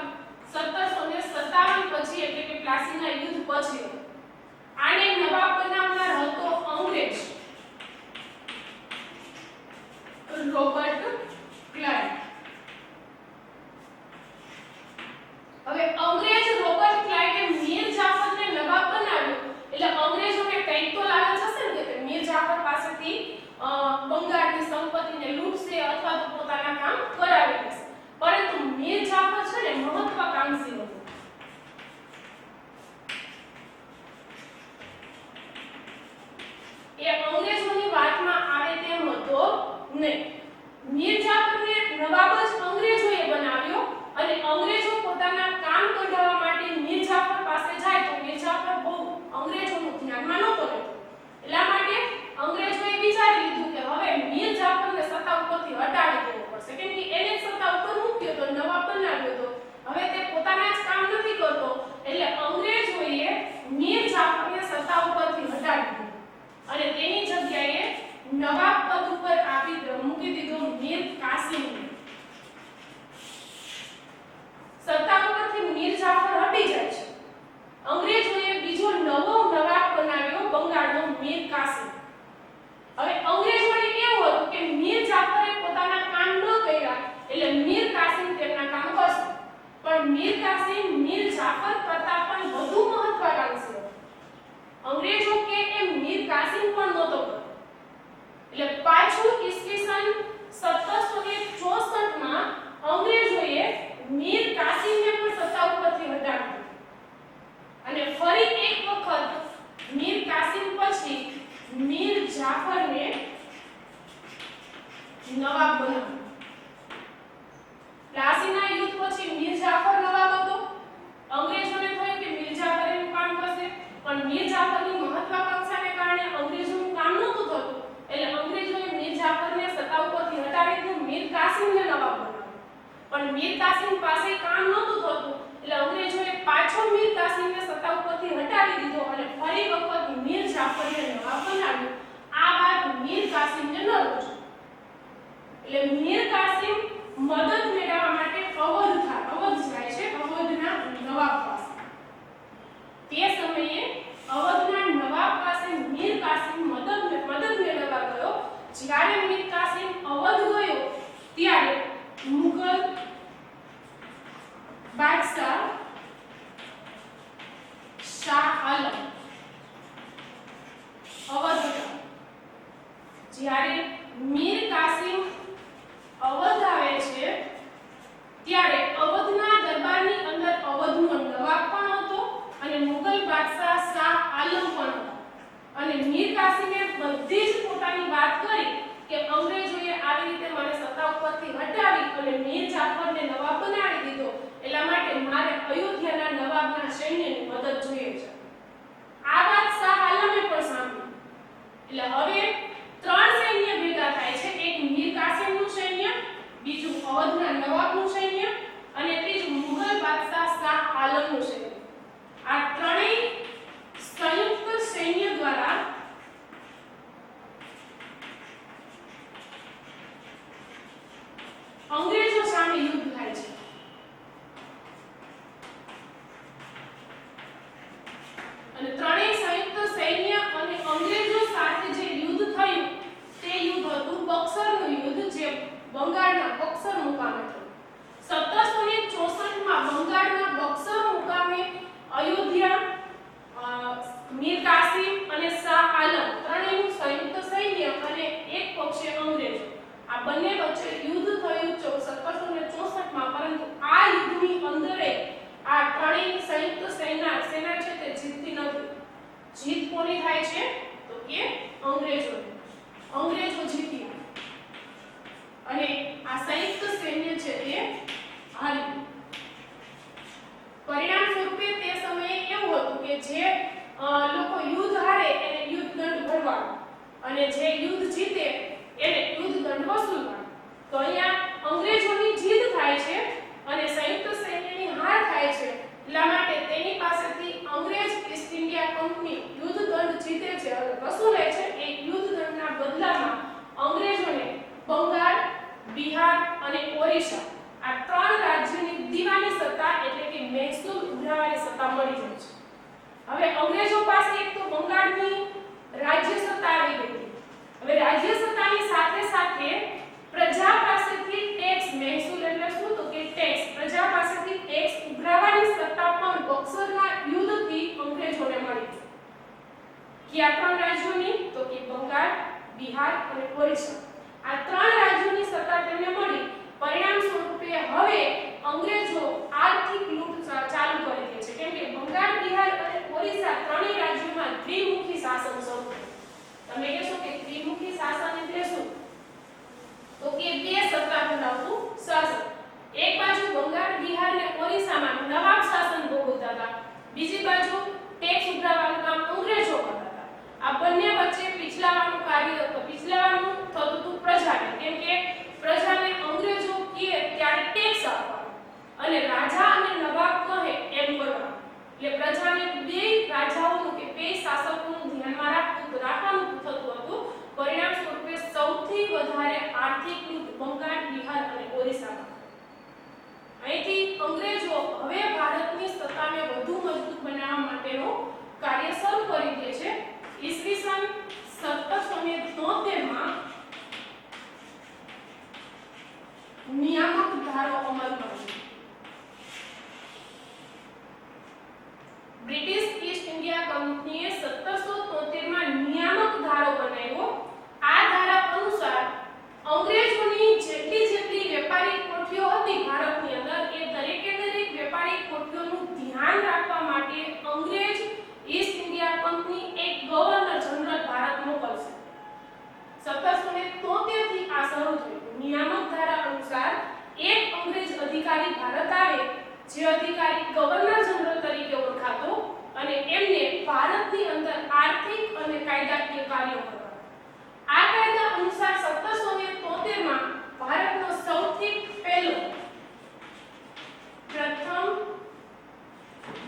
1757 પછી એટલે કે પ્લાસીના યુદ્ધ પછી આને નવાબ બનાવનાર હતો અંગ્રેજ રોબર્ટ ક્લાઇવ। હવે અંગ્રેજ રોબર્ટ ક્લાઇવે મીર જાફરને નવાબ બનાવ્યો એટલે અંગ્રેજોને કંઈક તો લાલચ હશે ને કે મીર જાફર પાસેથી બંગાળની સંપત્તિને લૂંટશે અથવા તો પોતાના કામ કરાવી લેશે। પરંતુ મીર જાફર છે ને મહત્વાકાંક્ષી હતો। એ અંગ્રેજોની વાતમાં આવે તેમ હતો નહીં। મીર જાફરને નવાબ જ અંગ્રેજોએ બનાવ્યો અને અંગ્રેજો પોતાના કામ કઢાવવા માટે મીર જાફર પાસે જાય તો મીર જાફર બહુ અંગ્રેજોનું ધ્યાનમાં નહોતો લેતો। એટલા માટે અંગ્રેજોએ વિચારી લીધું કે હવે મીર જાફરને સત્તા ઉપરથી હટાવી દેવો પડશે કેમ કે એને સત્તા ઉપર મૂક્યો તો નવાબ બનાવ્યો તો હવે તે પોતાના જ કામ નથી કરતો એટલે અંગ્રેજોએ મીર જાફરને સત્તા ઉપરથી હટાવી દીધો અને તેની જગ્યાએ નવાબ પદ ઉપર મૂકી દીધો મીર કાસિમને। સત્તા ઉપરથી મીર જાફર હટી જાય છે। અંગ્રેજોએ બીજો નવો નવાબ બનાવ્યો બંગાળનો મીર કાસિમ। હવે અંગ્રેજોને કેવું હતું કે મીર જાફરે પોતાના કામ ન કર્યા એટલે મીર કાસિમ તેમના કામ કરશે પણ મીર કાસિમ મીર જાફર કરતા પણ વધુ મહત્વાકાંક્ષી હતો। અંગ્રેજો કે એ મીર કાસિમ પણ નહોતો કરતો એટલે પાછું ઈસવીસન 1764 માં અંગ્રેજોએ મીર કાસિમને પણ સત્તા ઉપરથી હટાવ્યો અને ફરી એક વખત મીર કાસિમ પછી મીર જાફરને નવાબ બનાવ્યો। પ્લાસીના યુદ્ધ પછી મીર જાફર નવાબ હતો। અંગ્રેજોને થયું કે મીર જાફર એનું કામ કરશે પણ મીર જાફરની મહત્વાકાંક્ષાને કારણે અંગ્રેજોનું કામ નહોતું થતું એટલે અંગ્રેજોએ મીર જાફરને સત્તા ઉપરથી હટાવી દીધું મીર કાસિમને નવાબ બનાવ્યો પણ મીર કાસિમ પાસે કામ નહોતું થતું એટલે અંગ્રેજોએ પાછો મીર કાસિમને સત્તા ઉપરથી હટાવી દીધો અને ફરી વખત મીર જાફરને નવાબ બનાવ્યો। આ વાત મીર કાસિમને ન રૂચી એટલે મીર કાસિમ મદદ મેળવવા માટે અવધ જાય છે અવધના નવાબ પાસે। તે સમયે અવધના નવાબ પાસે મીર કાસિમ મદદ મેળવવા ગયો। જ્યારે મીર કાસિમ અવધ ગયો ત્યારે મુઘલ બાદશાહ શાહ આલમ અવધના, જ્યારે મીર કાસિમ અવધ આવે છે ત્યારે અવધના દરબારની અંદર અવધનો નવાબ પણ હતો અને મુગલ બાદશાહ શાહ આલમ પણ હતો અને મીર કાસિમે બધી જ પોતાની વાત કરી કે અંગ્રેજોએ આવી રીતે મને સત્તા ઉપરથી હટાવી અને મીર જાફરને નવાબ બનાવી દીધો, એટલા માટે મારે અયોધ્યાના નવાબના સૈન્યની મદદ જોઈએ છે. આ વાત શાહ આલમે પણ સાંભળી. એટલે હવે ત્રણ સૈન્ય ભેગા થાય છે, એક મીર કાસિમનું સૈન્ય, બીજું અવધના નવાબનું સૈન્ય અને ત્રીજું મુગલ બાદશાહ શાહ આલમનું સૈન્ય. આ ત્રણેય સંયુક્ત સૈન્ય દ્વારા અંગ્રેજો સામે યુદ્ધ થાય છે. અને ત્રણેય સંયુક્ત સૈન્ય અને અંગ્રેજો સાથે જે યુદ્ધ થયું તે યુદ્ધ હતું બક્સરનું યુદ્ધ, જે બંગાળના બક્સર મુકામે થયું. 1764 માં બંગાળના બક્સર મુકામે અયોધ્યા, મીર કાસિમ અને શાહ આલમ ત્રણેયનું સંયુક્ત સૈન્ય અને એક પક્ષે અંગ્રેજો, આ બંને વચ્ચે યુદ્ધ થયું 1764 માં. પરંતુ આ યુદ્ધની અંદર આ ત્રણેય સંયુક્ત સેના છે તે જીતતી નથી. જીત કોની થાય છે તો કે અંગ્રેજોની. અંગ્રેજો જીત્યા અને આ સંયુક્ત સૈન્ય છે તે હારી. પરિણામ સ્વરૂપે તે સમયે એવું હતું કે જે લોકો યુદ્ધ હારે એને યુદ્ધ દંડ ભરવાનો અને જે યુદ્ધ જીતે એને યુદ્ધ દંડ વસૂલવાનો. તો અહીંયા અંગ્રેજોની જીત થાય છે અને સંયુક્ત સૈન્યની હાર થાય છે, એટલા માટે તેની પાસેથી અંગ્રેજ ઈસ્ટ ઇન્ડિયા કંપની યુદ્ધ દંડ જીતે છે અને વસૂલે છે. એ યુદ્ધ દંડના બદલામાં અંગ્રેજોને બંગાળ, બિહાર અને ઓરિસ્સા આ ત્રણ રાજ્યોની દીવાની સત્તા એટલે કે મહેસૂલ ઉઘરાવવાની સત્તા મળી જાય છે. હવે અંગ્રેજો પાસે એક તો બંગાળની રાજ્ય સત્તા આવી ગઈ. હવે રાજ્ય સત્તાની સાથે સાથે પ્રજા પાસેથી ટેક્સ, મહેસૂલ એટલે શું તો કે ટેક્સ, પ્રજા પાસેથી ટેક્સ ઉઘરાવવાની સત્તા પણ બક્સરના યુદ્ધથી અંગ્રેજોને મળી. કયા ત્રણ રાજ્યોની તો કે બંગાળ, બિહાર અને ઓરિસ્સા આ ત્રણ રાજ્યોની સત્તા તેમને મળી. પરિણામ સ્વરૂપે હવે અંગ્રેજો આર્થિક લૂંટ ચાલુ કરી દે છે, કેમ કે બંગાળ, બિહાર અને ઓરિસ્સા ત્રણેય રાજ્યોમાં દ્વિમુખી શાસન શરૂ થયું. તમે કહેશો કે દ્વિમુખી શાસન એટલે શું તો કે બે સત્તા ધરાવતું શાસન. એક બાજુ બંગાળ, બિહાર અને ઓરિસ્સામાં નવાબ શાસન ભોગવતા હતા, બીજી બાજુ ટેક્સ ઉઘરાવવાનું કામ અંગ્રેજો કરતા હતા. આ બંને વચ્ચે પીછલાવાનું કાર્ય પીછલાવાનું થતું હતું પ્રજાને, કેમ કે પ્રજાને અંગ્રેજો કહે ત્યારે ટેક્સ આપવાનો અને રાજા અને નવાબ કહે એમ કરવાનું. એટલે પ્રજાને બે રાજાઓનું કે બે શાસકોનું ધ્યાનમાં રાખવાનું થતું હતું. પરિણામ સ્વરૂપે સૌથી વધારે આર્થિક લૂંટ બંગાળ, બિહાર અને ઓરિસ્સામાં. અહીંથી અંગ્રેજો હવે ભારતની સત્તાને વધુ મજબૂત બનાવવા માટેનો કાર્ય શરૂ કરી દે છે. ઈસવીસન 1773 માં નિયામક ધારો અમલમાં છે. બ્રિટિશ ઈસ્ટ ઇન્ડિયા કંપનીએ 1773 માં નિયામક ધારો બનાવ્યો. આ ધારા અનુસાર અંગ્રેજોની જેટલી વેપારી કોઠીઓ હતી ભારતની અંદર, એ દરેક વેપારી કોઠીઓનું ધ્યાન રાખવા માટે અંગ્રેજ ઈસ્ટ ઇન્ડિયા કંપની એક ગવર્નર જનરલ ભારત મોકલશે. 1773 થી આ શરૂ થયું. નિયામક ધારા અનુસાર એક અંગ્રેજ અધિકારી ભારત આવે, જે અધિકારી ગવર્નર જનરલ તરીકે ઓળખાતો અને એમને ભારતની અંદર આર્થિક અને કાયદાકીય કાર્યો કરવા. આ કાયદા અનુસાર 1773 માં ભારતનો સૌથી પહેલો પ્રથમ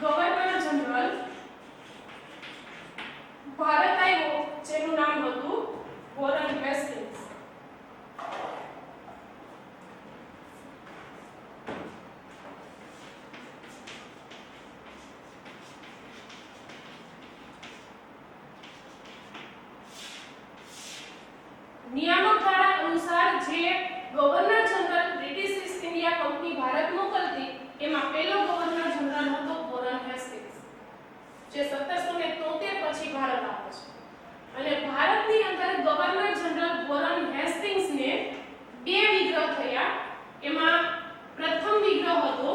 ગવર્નર જનરલ ભારત આવ્યો, જેનું નામ હતું વોરન હેસ્ટિંગ્સ. નિયામક ધારા અનુસાર જે governor general British East India Company Bharat મોકલતી, એમાં પહેલો જે 1773 પછી ભારત આવે છે. અને ભારતની અંદર ગવર્નર જનરલ વોરન હેસ્ટિંગ્સને બે વિગ્રહ થયા. એમાં પ્રથમ વિગ્રહ હતો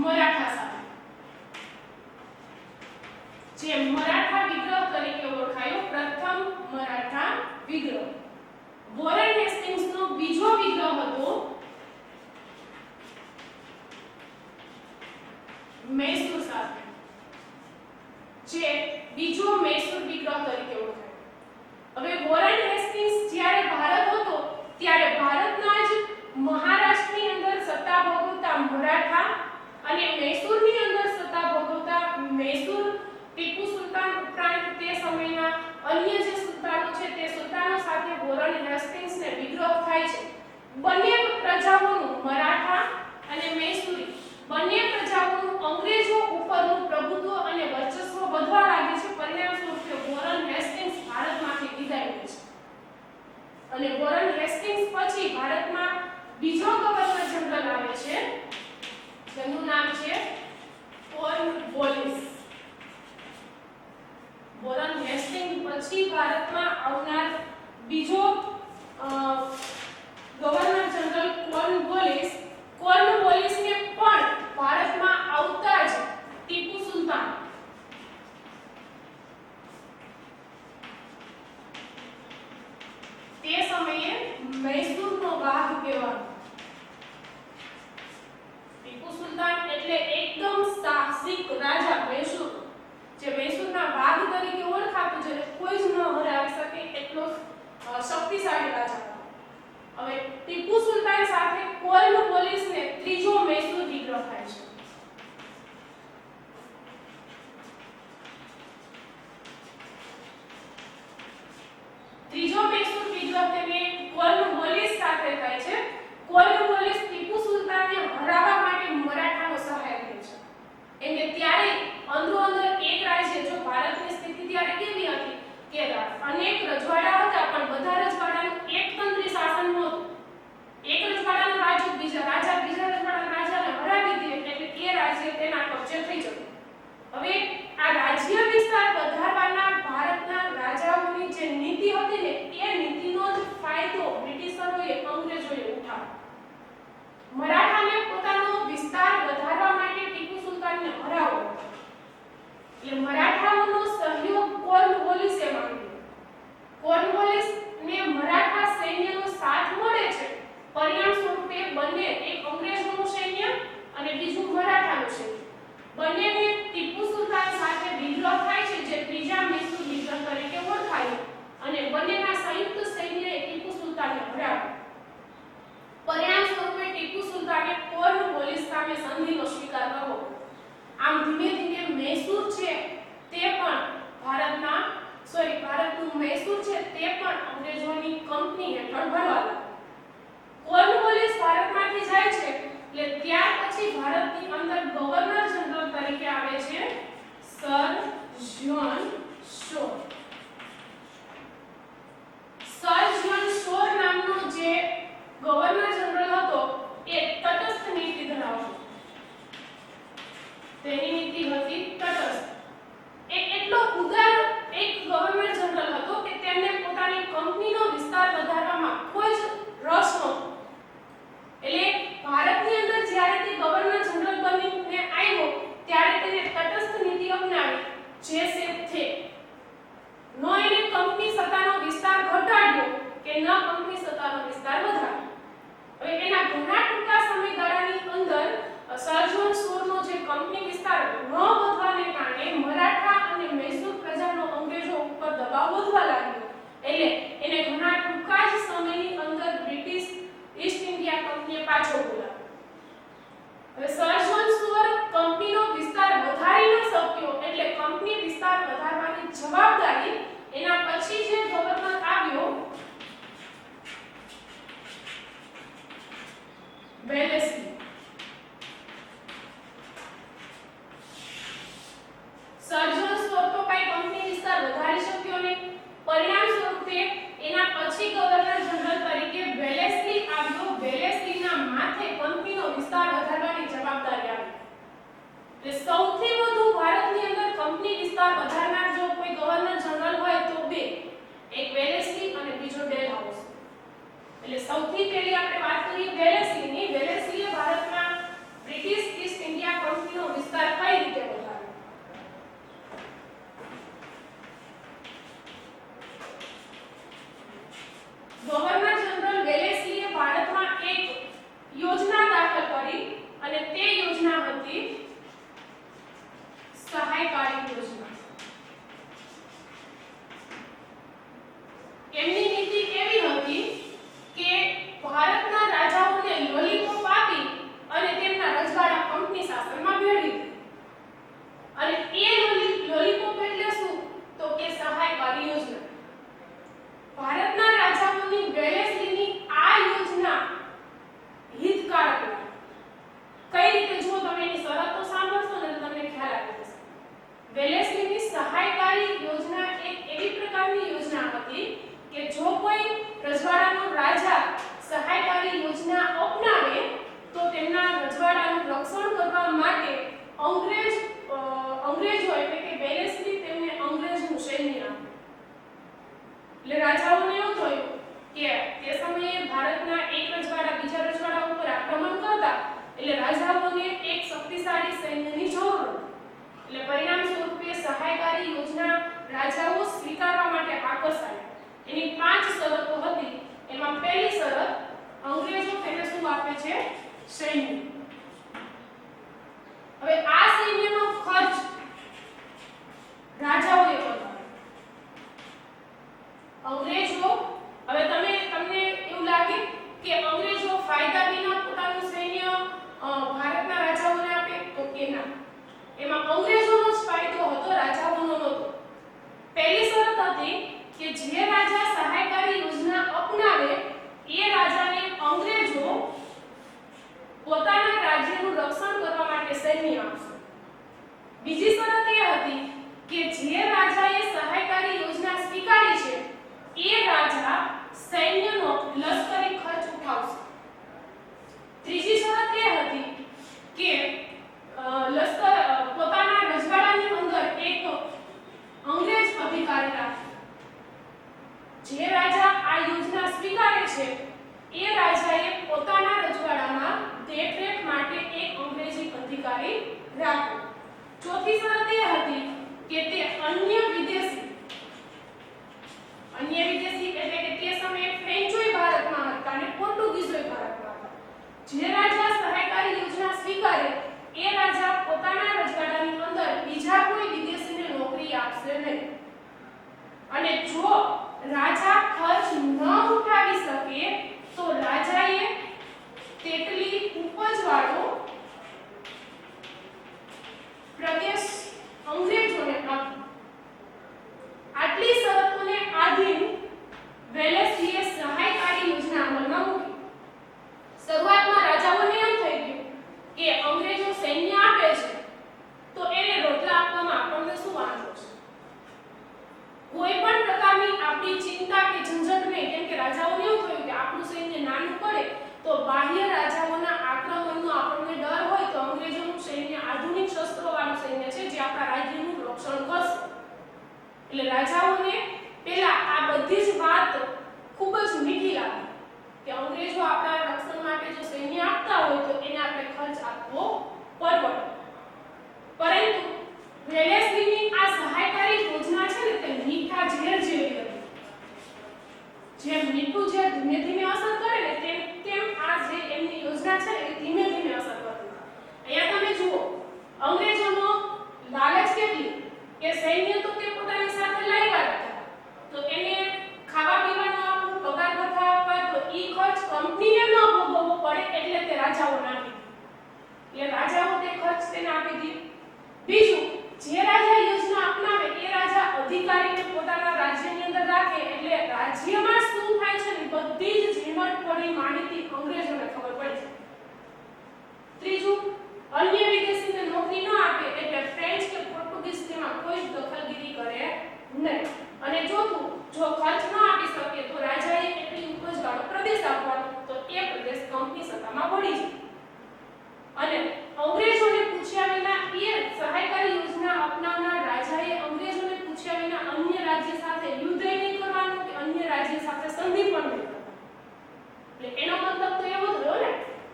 મરાઠા સાથે, જે મરાઠા વિગ્રહ તરીકે ઓળખાયો, પ્રથમ મરાઠા વિગ્રહ. વોરન હેસ્ટિંગ્સનો બીજો વિગ્રહ હતો મૈસૂર સાથે, જે બીજો મૈસૂર વિગ્રહ તરીકે ઓળખાય. હવે વોરન હેસ્ટિંગ્સ જ્યારે ભારત હતો ત્યારે ભારતના જ મહારાષ્ટ્રની અંદર સત્તા ભોગવતા મરાઠા અને મૈસૂરની અંદર સત્તા ભોગવતા મૈસૂર ટીપુ સુલતાન ઉપરાંત તે સમયના અન્ય જે સુલતાનો છે તે સુલતાનો સાથે વોરન હેસ્ટિંગ્સને વિગ્રહ થાય છે. બંને પ્રજાઓનું, મરાઠા અને મૈસૂરી બંને પ્રજાઓનું અંગ્રેજો ઉપરનું પ્રભુત્વ અને વર્ચસ્વ વધવા લાગે છે. પરિણામ સ્વરૂપે વોરન હેસ્ટિંગ્સ ભારતમાંથી વિદાય લે છે. અને વોરન હેસ્ટિંગ્સ પછી ભારતમાં બીજો ગવર્નર જનરલ આવે છે, જેનું નામ છે કોર્નવોલિસ. વોરન હેસ્ટિંગ્સ પછી ભારતમાં આવનાર બીજો ગવર્નર જનરલ કોર્નવોલિસને પણ ભારતમાં આવતા જ ટીપુ સુલતાન તે સમયે મૈસૂરનો વાઘ કહેવાતો. ટીપુ સુલતાન એટલે એકદમ સાહસિક રાજા મૈસૂર, જે મૈસૂરના વાઘ તરીકે ઓળખાતો, જેને કોઈ જ ન હરાવી શકે એટલો શક્તિશાળી રાજા હતો. હવે ટીપુ સુલતાન સાથે કોર્નવોલિસને ત્રીજો મૈસૂર વિગ્રહ થાય છે. ત્રીજો મૈસૂર વિગ્રહ તેને કોર્નવોલિસ સાથે થાય છે. કોર્નવોલિસ ટીપુ સુલતાનને હરાવવા માટે મરાઠાનો સહાય લે છે. એટલે ત્યારે અંદરો અંદર એક રાજ્ય, જો ભારતની સ્થિતિ ત્યારે કેવી હતી કે અનેક રજવાડા હતા, પણ બધા રજવાડાનું એકતંત્રી શાસન નહોતું. એક રજવાડાનો રાજા બીજા રજવાડાના રાજાને હરાવી દે એટલે પહેલી આપણે વાત કરીએ વેલેસ્લીની. વેલેસ્લીએ ભારતમાં બ્રિટિશ ઈસ્ટ ઇન્ડિયા કંપનીનો વિસ્તાર કઈ રીતે વધાર્યો? ગવર્નર જનરલ વેલેસ્લીએ ભારતમાં એક યોજના દાખલ કરી અને તે યોજના હતી સહાયકારી યોજના. એમની નીતિ કેવી હતી કે ભારતના રાજાઓને લોલીપોપ આપી અને તેમના રજવાડા કંપની શાસનમાં ભેળવી દીધા. અને એ લોલીપોપ એટલે શું? તો કે સહાયકારી યોજના. ભારતના રાજાઓની વેલેસ્લીની આ યોજના હિતકારક લાગી. કઈ રીતે? જો તમે એની શરતો સાંભળશો ને તો તમને ખ્યાલ આવી જશે. વેલેસ્લીની સહાયકારી યોજના એક એવી પ્રકારની યોજના હતી કે જો કોઈ રજવાડાનો રાજા સહાયકારી યોજના અપનાવે તો તેમના રજવાડાનું રક્ષણ કરવા માટે અંગ્રેજો એટલે કે વેલેસ્લી તેમને અંગ્રેજનું સૈન્ય આપે. એટલે રાજાઓને એવું થયું કે તે સમયે ભારતના એક રજવાડા બીજા રજવાડા ઉપર આક્રમણ કરતા, એટલે રાજાઓને એક શક્તિશાળી સૈન્યની જરૂર હતી. એટલે પરિણામ સ્વરૂપે સહાયકારી યોજના રાજાઓ સ્વીકારવા માટે આકર્ષાયા. એની 5 શરતો હતી. એમાં પહેલી શરત, અંગ્રેજો તેને શું આપે છે? સૈન્ય. હવે આ સૈન્યનો ખર્ચ રાજાઓએ કર્યો. અંગ્રેજો, હવે તમને એવું લાગે કે અંગ્રેજો ફાયદા વિના પોતાનું સૈન્ય ભારતના રાજાઓને આપે? તો કે ના, એમાં અંગ્રેજોનો જ ફાયદો હતો, રાજાઓનો નહોતો. પહેલી શરત હતી કે જે રાજા સહાયકારી યોજના અપનાવે એ રાજાને અંગ્રેજો પોતાના રાજ્યનું રક્ષણ કરવા માટે સૈન્ય આપશે. બીજી શરત એ હતી કે જે રાજાએ સહાયકારી યોજના સ્વીકારી છે એ રાજા સૈન્યનો લશ્કરી ખર્ચ ઉઠાવશે. ત્રીજી શરત એ હતી કે લશ્કર પોતાના રજવાડાની અંદર એક અંગ્રેજ અધિકારી રાખે. જે રાજા આ યોજના સ્વીકારે છે એ રાજાએ પોતાના રજવાડામાં દેખરેખ માટે એક અંગ્રેજી અધિકારી રાખ્યો. ચોથી શરત એ હતી કે તે અન્ય વિદેશી એટલે કે તે સમયે ફ્રેન્ચોય ભારતમાં હતા અને પોર્ટુગીઝોય ભારતમાં હતા. જે રાજા સહાયકારી યોજના સ્વીકારે એ રાજા પોતાના રજવાડાની અંદર બીજા કોઈ વિદેશીને નોકરી આપશે નહીં. અને જો રાજા ખર્ચ ન ઉઠાવી શકે તો રાજાએ તેટલી ઉપજવાળો પ્રદેશ અંગ્રેજોને આપ્યો. આટલી શરતોને આધીન વેલેસ્લીએ સહાયકારી યોજના અમલમાં મૂકી. શરૂઆતમાં રાજાઓને એમ થઈ ગયું કે અંગ્રેજો સૈન્ય આપે છે તો એને રોટલા આપવામાં આપણને શું વાંધો છે? કોઈ પણ પ્રકારની આપણી ચિંતા કે ઝંઝટ નહીં. કેમ કે રાજાઓને એવું થયું કે આપણું સૈન્ય નાનું પડે તો બાહ્ય રાજાઓના આક્રમણનો આપણને ડર હોય તો અંગ્રેજોનું સૈન્ય આધુનિક શસ્ત્રોવાળું સૈન્ય છે જે આપણા રાજ્યનું રક્ષણ કરશે. એટલે રાજાઓને પહેલા આ બધી જ વાત ખૂબ જ મીઠી લાગી કે અંગ્રેજો આપણા રક્ષણ માટે જો સૈન્ય આપતા હોય તો એને આપણે ખર્ચ આપવો પડે. પરંતુ વેલેસ્લીની આ સહાયકારી યોજના છે ને તે મીઠા ઝેર જેવી હતી. જેમ મીઠું ઝેર ધીમે ધીમે અસર કરે ને તેમ આ જે એમની યોજના છે એ ધીમે ધીમે અસર કરતી. અહીંયા તમે જુઓ, અંગ્રેજોનો લાલચ કેટલી કે સૈન્ય તો તે પોતાની સાથે લાવ્યા હતા તો એને ખાવા પીવાનો આપવું, પગાર ભથ્થા આપવા, તો ઈ ખર્ચ કંપનીને ન ભોગવવો પડે એટલે તે રાજાઓને આપી દીધી. એટલે રાજાઓ તે ખર્ચ તેને આપી દીધી. બીજું, જે રાજા યોજના અપનાવે એ રાજા અધિકારીને પોતાના રાજ્યની અંદર રાખે એટલે રાજ્યમાં શું થાય છે ને બધી જ ઝીણવટભરી માહિતી અંગ્રેજોને ખબર પડી જાય. ત્રીજું, અન્ય વિદેશીને નોકરી ન આપે એટલે ફ્રેન્ચ કે પોર્ટુગીઝ તેમાં કોઈ જ દખલગીરી કરે નહીં. અને ચોથું, જો ખર્ચ ન આપી શકે તો રાજાએ એટલી ઉપજવાળો પ્રદેશ આપવાનો તો એ પ્રદેશ કંપની સત્તામાં પડી જાય. અને અંગ્રેજોને પૂછ્યા વિના એ સહાયકારી યોજના અપનાવનાર રાજાએ અંગ્રેજોને પૂછ્યા વિના અન્ય રાજ્ય સાથે યુદ્ધ નહીં કરવાનું કે અન્ય રાજ્ય સાથે સંધિ પણ નહીં કરવાની. એટલે એનો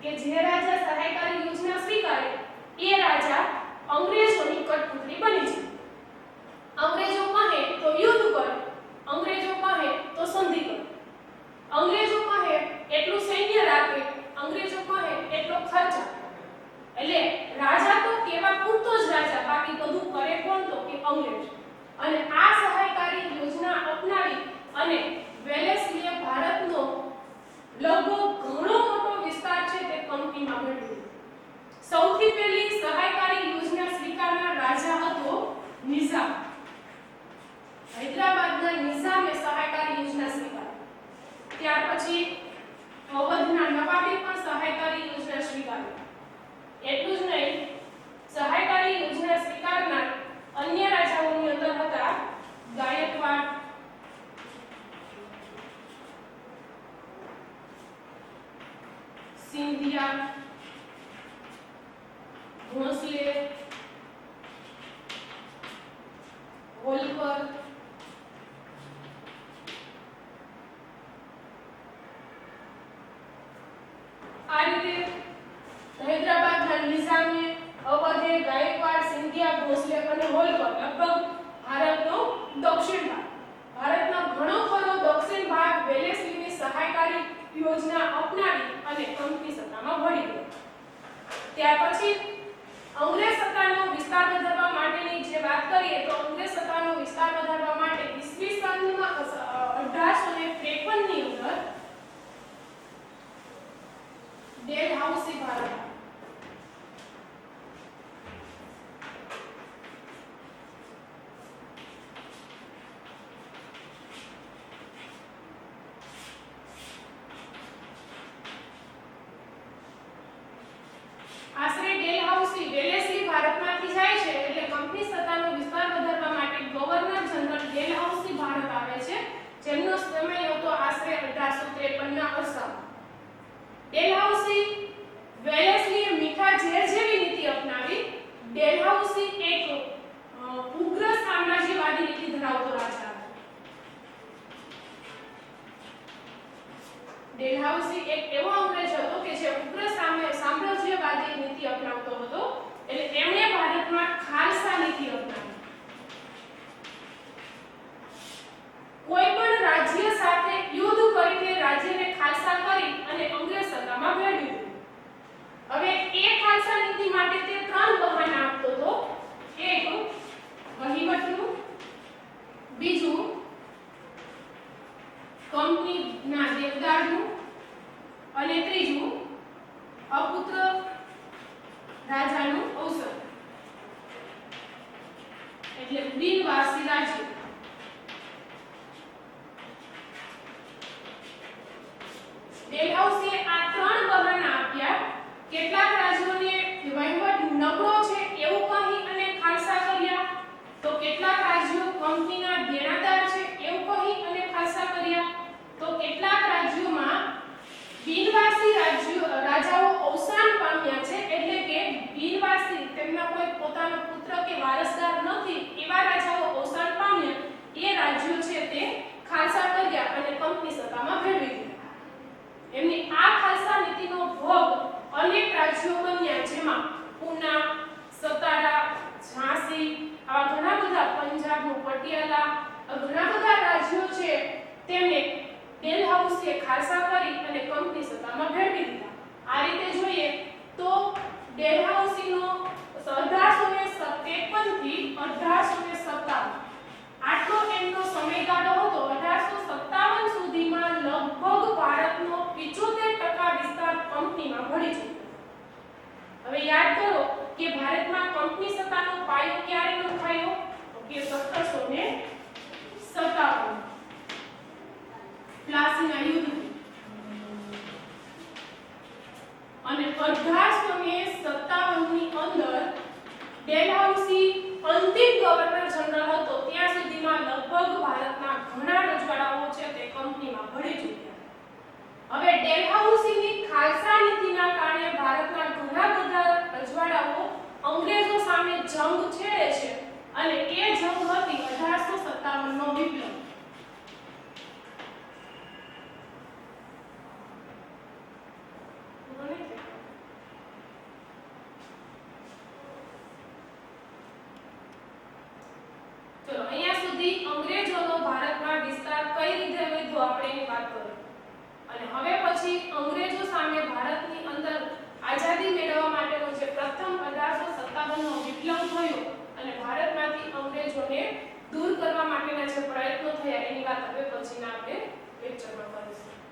કે જે રાજા સહાયકારી યોજના સ્વીકારે એ રાજા અંગ્રેજોની કઠપૂતળી બની જાય. અંગ્રેજો કહે તો યુદ્ધ કરે, અંગ્રેજો કહે તો સંધિ કરે, અંગ્રેજો કહે એટલું સૈન્ય રાખે, અંગ્રેજો કહે એટલો ખર્ચ આપે. એટલે રાજા તો કેવા પૂરતો જ રાજા, બાકી બધું કરે કોણ? તો કે અંગ્રેજ. અને આ સહાયકારી યોજના અપનાવી અને વેલેસ્લીએ ભારતનો લગભગ ઘણો મોટો વિસ્તાર છે તે કંપનીમાં વહેંચ્યો. સૌથી પહેલી સહાયકારી યોજના સ્વીકારનાર રાજા હતો નિઝામ. હૈદરાબાદના નિઝામે સહાયકારી યોજના સ્વીકારી. ત્યાર પછી અવધના નવાબે પણ સહાયકારી યોજના સ્વીકારી. એટલું જ નહીં, સહાયકારી યોજના સ્વીકારનાર અન્ય રાજાઓની અંદર હતા ગાયકવાડ, સિંધિયા, ભોંસલે, હોલકર, આ રીતે હૈદરાબાદના નિઝામે, અવધે, ગાયકવાડ, સિંધિયા, ભોંસલે અને હોલકર લગભગ ભારતનો દક્ષિણ ભાગ, ભારતનો ઘણો ખરો દક્ષિણ ભાગ વેલેસ્લીની સહાયકારી યોજના અપનાવી અને કંપની સત્તામાં ભળી ગયો. ત્યાર પછી અંગ્રેજ સત્તાનો વિસ્તાર વધારવા માટેની જે વાત કરીએ તો અંગ્રેજ સત્તાનો વિસ્તાર વધારવા માટે ઈસવીસન 1853 ની અંદર ડેલહાઉસી ભારત આશરે ડેલહાઉસી વેલેસ્લી ભારતમાંથી જાય છે એટલે કંપની સત્તાનો વિસ્તાર વધારવા માટે ગવર્નર જનરલ ડેલહાઉસી ભારત આવે છે, જેમનો સમય હતો આશરે 1853 ના અરસામાં. ડેલહાઉસી વેલેસ્લીએ મીઠા ઝેર જેવી નીતિ અપનાવી. ડેલહાઉસી એક ઉગ્ર સામ્રાજ્યવાદી નીતિ ધરાવતો રાજા હતો. ડેલહાઉસી એક એવો અંગ્રેજ હતો કે જે ઉગ્ર સામ્રાજ્યવાદી નીતિ અપનાવતો હતો. એટલે તેમણે ભારતમાં ખાલસા નીતિ અપનાવી. કોઈ પણ રાજ્ય સાથે યુદ્ધ કરીને રાજ્યને ખાલસા કરી અને અંગ્રેજ સત્તામાં ભેળવ્યું. હવે એ ખાલસા નીતિ માટે તે ત્રણ બહાના આપતો હતો. એક વહીવટનું, બીજું કંપનીના દેવદારનું અને ત્રીજું અપુત્ર રાજાનું અવસર એટલે બિનવારસી રાજ્ય. ડેલહાઉસીએ આ ત્રણ બહાના આપ્યા. કેટલાક રાજ્યોને વહીવટ નબળો છે એવું કહી અને ખાલસા કર્યા, તો કેટલાક રાજ્યો કંપનીના દેણાદાર છે એવું કહી અને ખાલસા કર્યા, તો કેટલાક રાજ્યોમાં બિનવારસી રાજાઓ અવસાન પામ્યા છે એટલે કે બિનવારસી, તેમના કોઈ પોતાનો પુત્ર કે વારસદાર નથી એવા રાજાઓ અવસાન પામ્યા, એ રાજ્યો છે તે ખાલસા કર્યા અને કંપની સત્તામાં ભેળવી દીધા. એમની આ ખાલસા નીતિનો ભોગ અનેક રાજ્યો બન્યા, જેમાં પૂના, સતારા, ઝાંસી, આવા ઘણા બધા, પંજાબનું પટિયાલા, ઘણા બધા રાજ્યો છે તેમને ડેલહાઉસીએ ખાલસા કરી અને કંપની સત્તામાં ભેળવી દીધા. આ રીતે જોઈએ તો ડેલહાઉસીનો 1853 થી 1857 આટલો એમનો સમયગાળો હતો. 1857 સુધીમાં લગભગ ભારતનો 75% વિસ્તાર કંપનીમાં ભળી ચૂક્યો. હવે યાદ કરો કે ભારતમાં કંપની સત્તાનો પાયો ક્યારે નખાયો? તો કે 1757 પ્લાસીના યુદ્ધ અને 1857 ની અંદર ડેલહાઉસી અંતિમ ગવર્નર જનરલ હતો. ત્યાં સુધીમાં લગભગ ભારતના ઘણા રજવાડાઓ છે તે કંપનીમાં ભળી ચૂક્યા. હવે ડેલહાઉસીની ખાલસા નીતિના કારણે ભારતના ઘણા બધા રજવાડાઓ અંગ્રેજો સામે જંગ છેડે છે અને એ જંગ હતી 1857 નો વિપ્લવ. સુધી અંગ્રેજોનો ભારતમાં વિસ્તાર કઈ રીતે વધ્યો આપણે એની વાત કરીએ. અને હવે પછી અંગ્રેજો સામે ભારતની અંદર આઝાદી મેળવવા માટેનો જે પ્રથમ 1857 નો વિપ્લવ થયો અને ભારતમાંથી અંગ્રેજોને દૂર કરવા માટેના જે પ્રયત્નો થયા એની વાત હવે પછીના આપણે લેક્ચરમાં કરીશું.